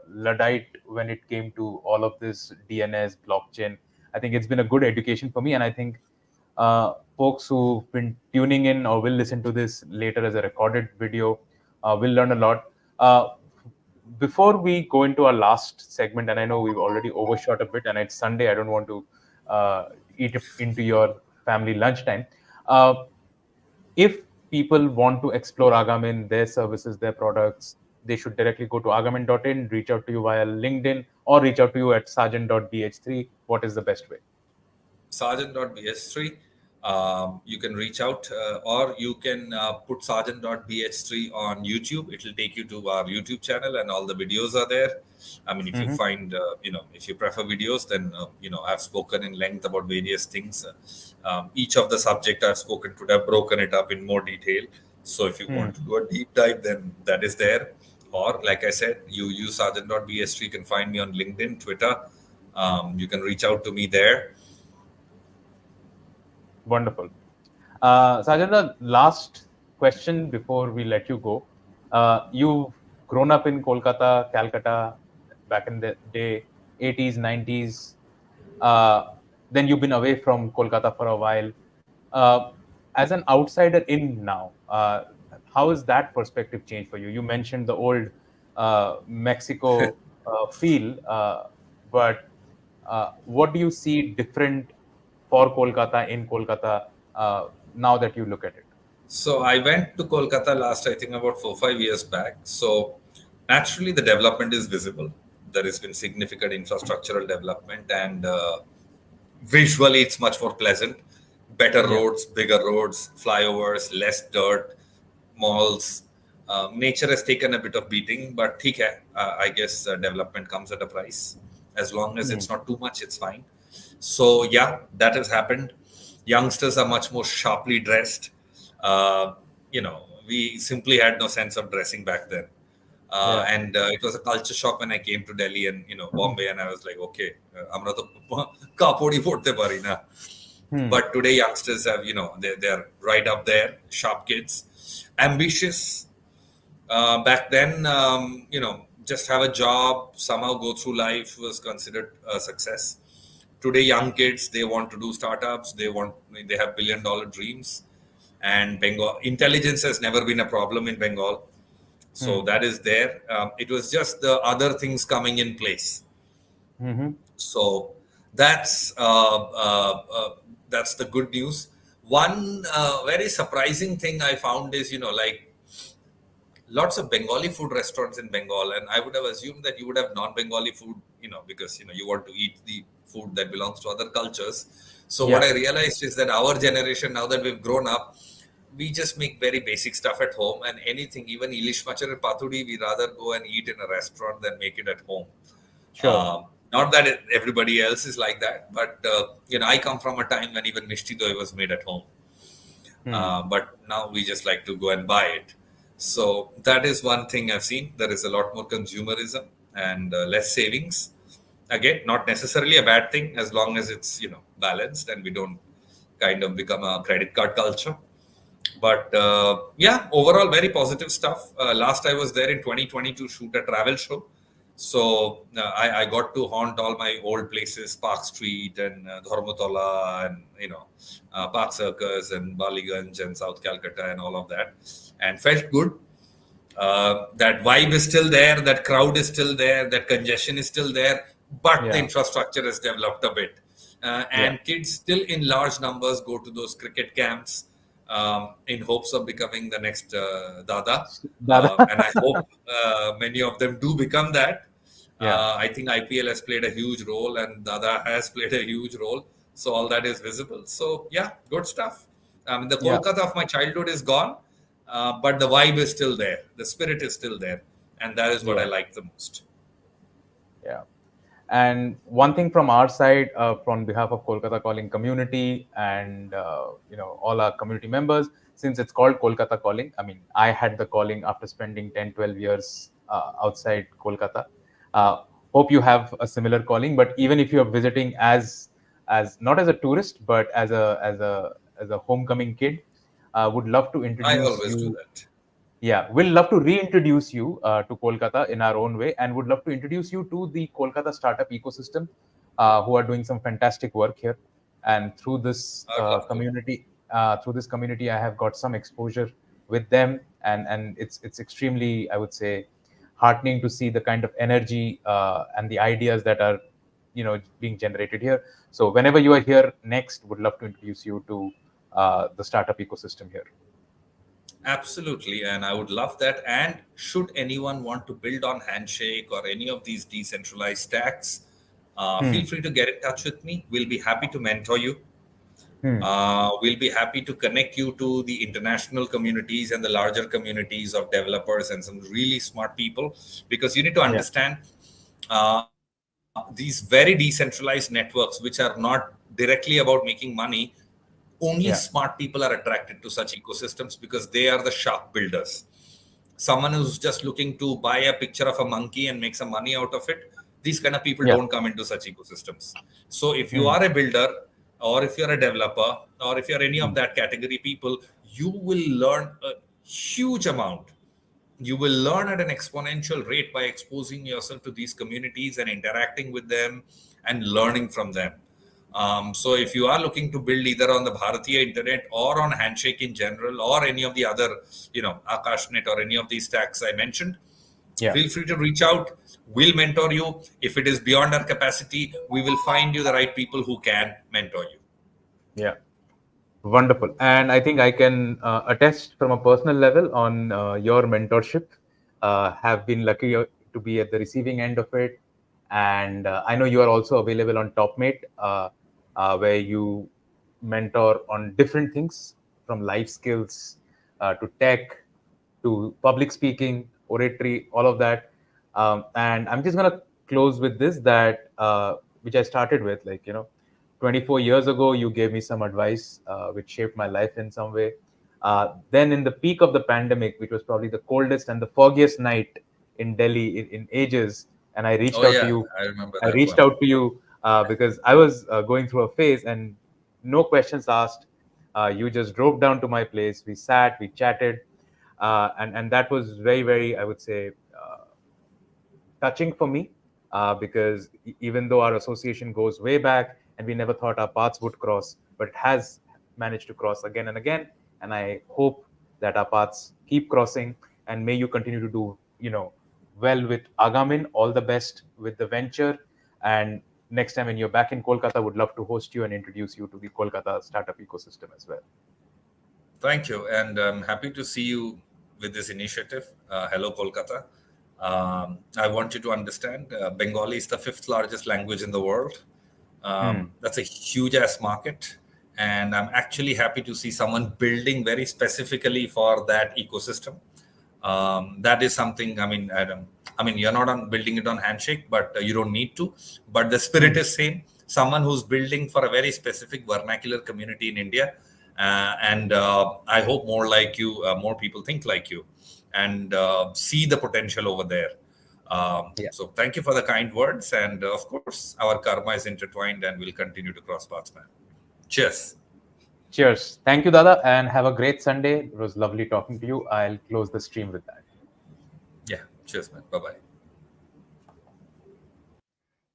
Speaker 1: luddite when it came to all of this DNS blockchain. I think it's been a good education for me, and I think folks who've been tuning in or will listen to this later as a recorded video will learn a lot. Before we go into our last segment, and I know we've already overshot a bit, and it's Sunday, I don't want to eat into your family lunchtime. Uh, if people want to explore Agaamin, their services, their products, they should directly go to agaamin.in, reach out to you via LinkedIn, or reach out to you at sajan.bh3. What is the best way?
Speaker 2: Sajan.bh3. You can reach out, or you can put Sajan.bh3 on YouTube. It will take you to our YouTube channel, and all the videos are there. I mean, if you
Speaker 1: Mm-hmm.
Speaker 2: find, if you prefer videos, then, I've spoken in length about various things. Each of the subject I've spoken to, I've broken it up in more detail. So if you want to do a deep dive, then that is there. Or, like I said, you use Sajan.bh3. You can find me on LinkedIn, Twitter. You can reach out to me there.
Speaker 1: Wonderful. Sajan, the last question before we let you go. You've grown up in Kolkata, Calcutta, back in the day, 80s, 90s. Then you've been away from Kolkata for a while. As an outsider in now, how has that perspective changed for you? You mentioned the old Mexico feel, but what do you see different for Kolkata in Kolkata now that you look at it?
Speaker 2: So I went to Kolkata last, I think, about 4 5 years back. So naturally, the development is visible. There has been significant infrastructural development, and visually, it's much more pleasant. Better
Speaker 1: Yeah.
Speaker 2: roads, bigger roads, flyovers, less dirt, malls. Nature has taken a bit of beating, but theek hai. I guess development comes at a price. As long as
Speaker 1: Hmm.
Speaker 2: it's not too much, it's fine. So yeah, that has happened. Youngsters are much more sharply dressed. Uh, we simply had no sense of dressing back then.
Speaker 1: Yeah.
Speaker 2: And it was a culture shock when I came to Delhi and Bombay, and I was like, okay, amra to kapodi porte pari na.
Speaker 1: Hmm.
Speaker 2: But today youngsters have, they're right up there, sharp kids, ambitious. Back then, just have a job, somehow go through life was considered a success. Today, young kids, they want to do startups. They have $1 billion dreams. And Bengal intelligence has never been a problem in Bengal. So
Speaker 1: Hmm.
Speaker 2: that is there. It was just the other things coming in place.
Speaker 1: Hmm.
Speaker 2: So that's uh, uh, that's the good news. One very surprising thing I found is, like lots of Bengali food restaurants in Bengal, and I would have assumed that you would have non-Bengali food, because you want to eat the food that belongs to other cultures. So what
Speaker 1: Yeah.
Speaker 2: I realized is that our generation, now that we've grown up, we just make very basic stuff at home, and anything, even ilish machar and patudi, we rather go and eat in a restaurant than make it at home.
Speaker 1: Sure.
Speaker 2: Not that everybody else is like that, but I come from a time when even mishti doi was made at home.
Speaker 1: Hmm.
Speaker 2: But now we just like to go and buy it. So that is one thing I've seen. There is a lot more consumerism and less savings. Again, not necessarily a bad thing as long as it's balanced and we don't kind of become a credit card culture. But yeah, overall, very positive stuff. Last I was there in 2020 to shoot a travel show. So I got to haunt all my old places, Park Street and Dharmatola and, Park Circus and Baliganj and South Calcutta and all of that. And felt good. That vibe is still there, that crowd is still there, that congestion is still there, but the
Speaker 1: Yeah.
Speaker 2: infrastructure has developed a bit.
Speaker 1: Yeah.
Speaker 2: And kids still in large numbers go to those cricket camps in hopes of becoming the next Dada.
Speaker 1: Dada.
Speaker 2: And I hope many of them do become that.
Speaker 1: Yeah.
Speaker 2: I think IPL has played a huge role and Dada has played a huge role. So all that is visible. So yeah, good stuff. The
Speaker 1: Yeah.
Speaker 2: Kolkata of my childhood is gone. but the vibe is still there. The spirit is still there. And that is what I
Speaker 1: Yeah.
Speaker 2: like the most.
Speaker 1: Yeah. And one thing from our side, from behalf of Kolkata Calling community and all our community members, since it's called Kolkata Calling, I mean, I had the calling after spending 10, 12 years outside Kolkata. Uh, Hope you have a similar calling. But even if you're visiting as not as a tourist, but as a homecoming kid, would love to
Speaker 2: I
Speaker 1: introduce
Speaker 2: always do
Speaker 1: you.
Speaker 2: that.
Speaker 1: Yeah, we'll love to reintroduce you to Kolkata in our own way, and would love to introduce you to the Kolkata startup ecosystem, who are doing some fantastic work here. And
Speaker 2: I'd love to.
Speaker 1: through this community, I have got some exposure with them, and it's extremely, I would say, heartening to see the kind of energy and the ideas that are, being generated here. So whenever you are here next, would love to introduce you to the startup ecosystem here.
Speaker 2: Absolutely. And I would love that. And should anyone want to build on Handshake or any of these decentralized stacks, feel
Speaker 1: Hmm.
Speaker 2: free to get in touch with me. We'll be happy to mentor you.
Speaker 1: Hmm.
Speaker 2: We'll be happy to connect you to the international communities and the larger communities of developers and some really smart people, because you need to
Speaker 1: Yeah.
Speaker 2: understand these very decentralized networks, which are not directly about making money. Only
Speaker 1: Yeah.
Speaker 2: smart people are attracted to such ecosystems because they are the sharp builders. Someone who's just looking to buy a picture of a monkey and make some money out of it, these kind of people
Speaker 1: Yeah.
Speaker 2: don't come into such ecosystems. So if you
Speaker 1: Hmm.
Speaker 2: are a builder, or if you're a developer, or if you're any
Speaker 1: Hmm.
Speaker 2: of that category people, you will learn a huge amount. You will learn at an exponential rate by exposing yourself to these communities and interacting with them and learning from them. So if you are looking to build either on the Bharatiya internet or on Handshake in general, or any of the other, Akashnet or any of these stacks I mentioned,
Speaker 1: Yeah.
Speaker 2: feel free to reach out. We'll mentor you. If it is beyond our capacity, we will find you the right people who can mentor you.
Speaker 1: Yeah. Wonderful. And I think I can attest from a personal level on your mentorship. Have been lucky to be at the receiving end of it. And I know you are also available on TopMate, where you mentor on different things from life skills to tech to public speaking, oratory, all of that. And I'm just going to close with this that, which I started with, 24 years ago, you gave me some advice which shaped my life in some way. Then, in the peak of the pandemic, which was probably the coldest and the foggiest night in Delhi in ages, and I reached
Speaker 2: Oh
Speaker 1: out to
Speaker 2: yeah,
Speaker 1: you.
Speaker 2: I remember
Speaker 1: I
Speaker 2: that
Speaker 1: reached
Speaker 2: one.
Speaker 1: out to you because I was going through a phase, and no questions asked. You just drove down to my place. We sat, we chatted, and that was very, very, I would say, touching for me, because even though our association goes way back and we never thought our paths would cross, but it has managed to cross again and again. And I hope that our paths keep crossing, and may you continue to do, well with Agamin. All the best with the venture. And next time when you're back in Kolkata, would love to host you and introduce you to the Kolkata startup ecosystem as well.
Speaker 2: Thank you, and I'm happy to see you with this initiative. Hello, Kolkata. I want you to understand Bengali is the fifth largest language in the world.
Speaker 1: Hmm.
Speaker 2: That's a huge ass market. And I'm actually happy to see someone building very specifically for that ecosystem. That is something, you're not on building it on Handshake, but you don't need to. But the spirit
Speaker 1: Hmm.
Speaker 2: is same. Someone who's building for a very specific vernacular community in India. And I hope more like you, more people think like you and see the potential over there.
Speaker 1: Yeah.
Speaker 2: So thank you for the kind words. And of course, our karma is intertwined and we'll continue to cross paths, man. Cheers.
Speaker 1: Cheers. Thank you, Dada, and have a great Sunday. It was lovely talking to you. I'll close the stream with that.
Speaker 2: Yeah. Cheers, man. Bye bye.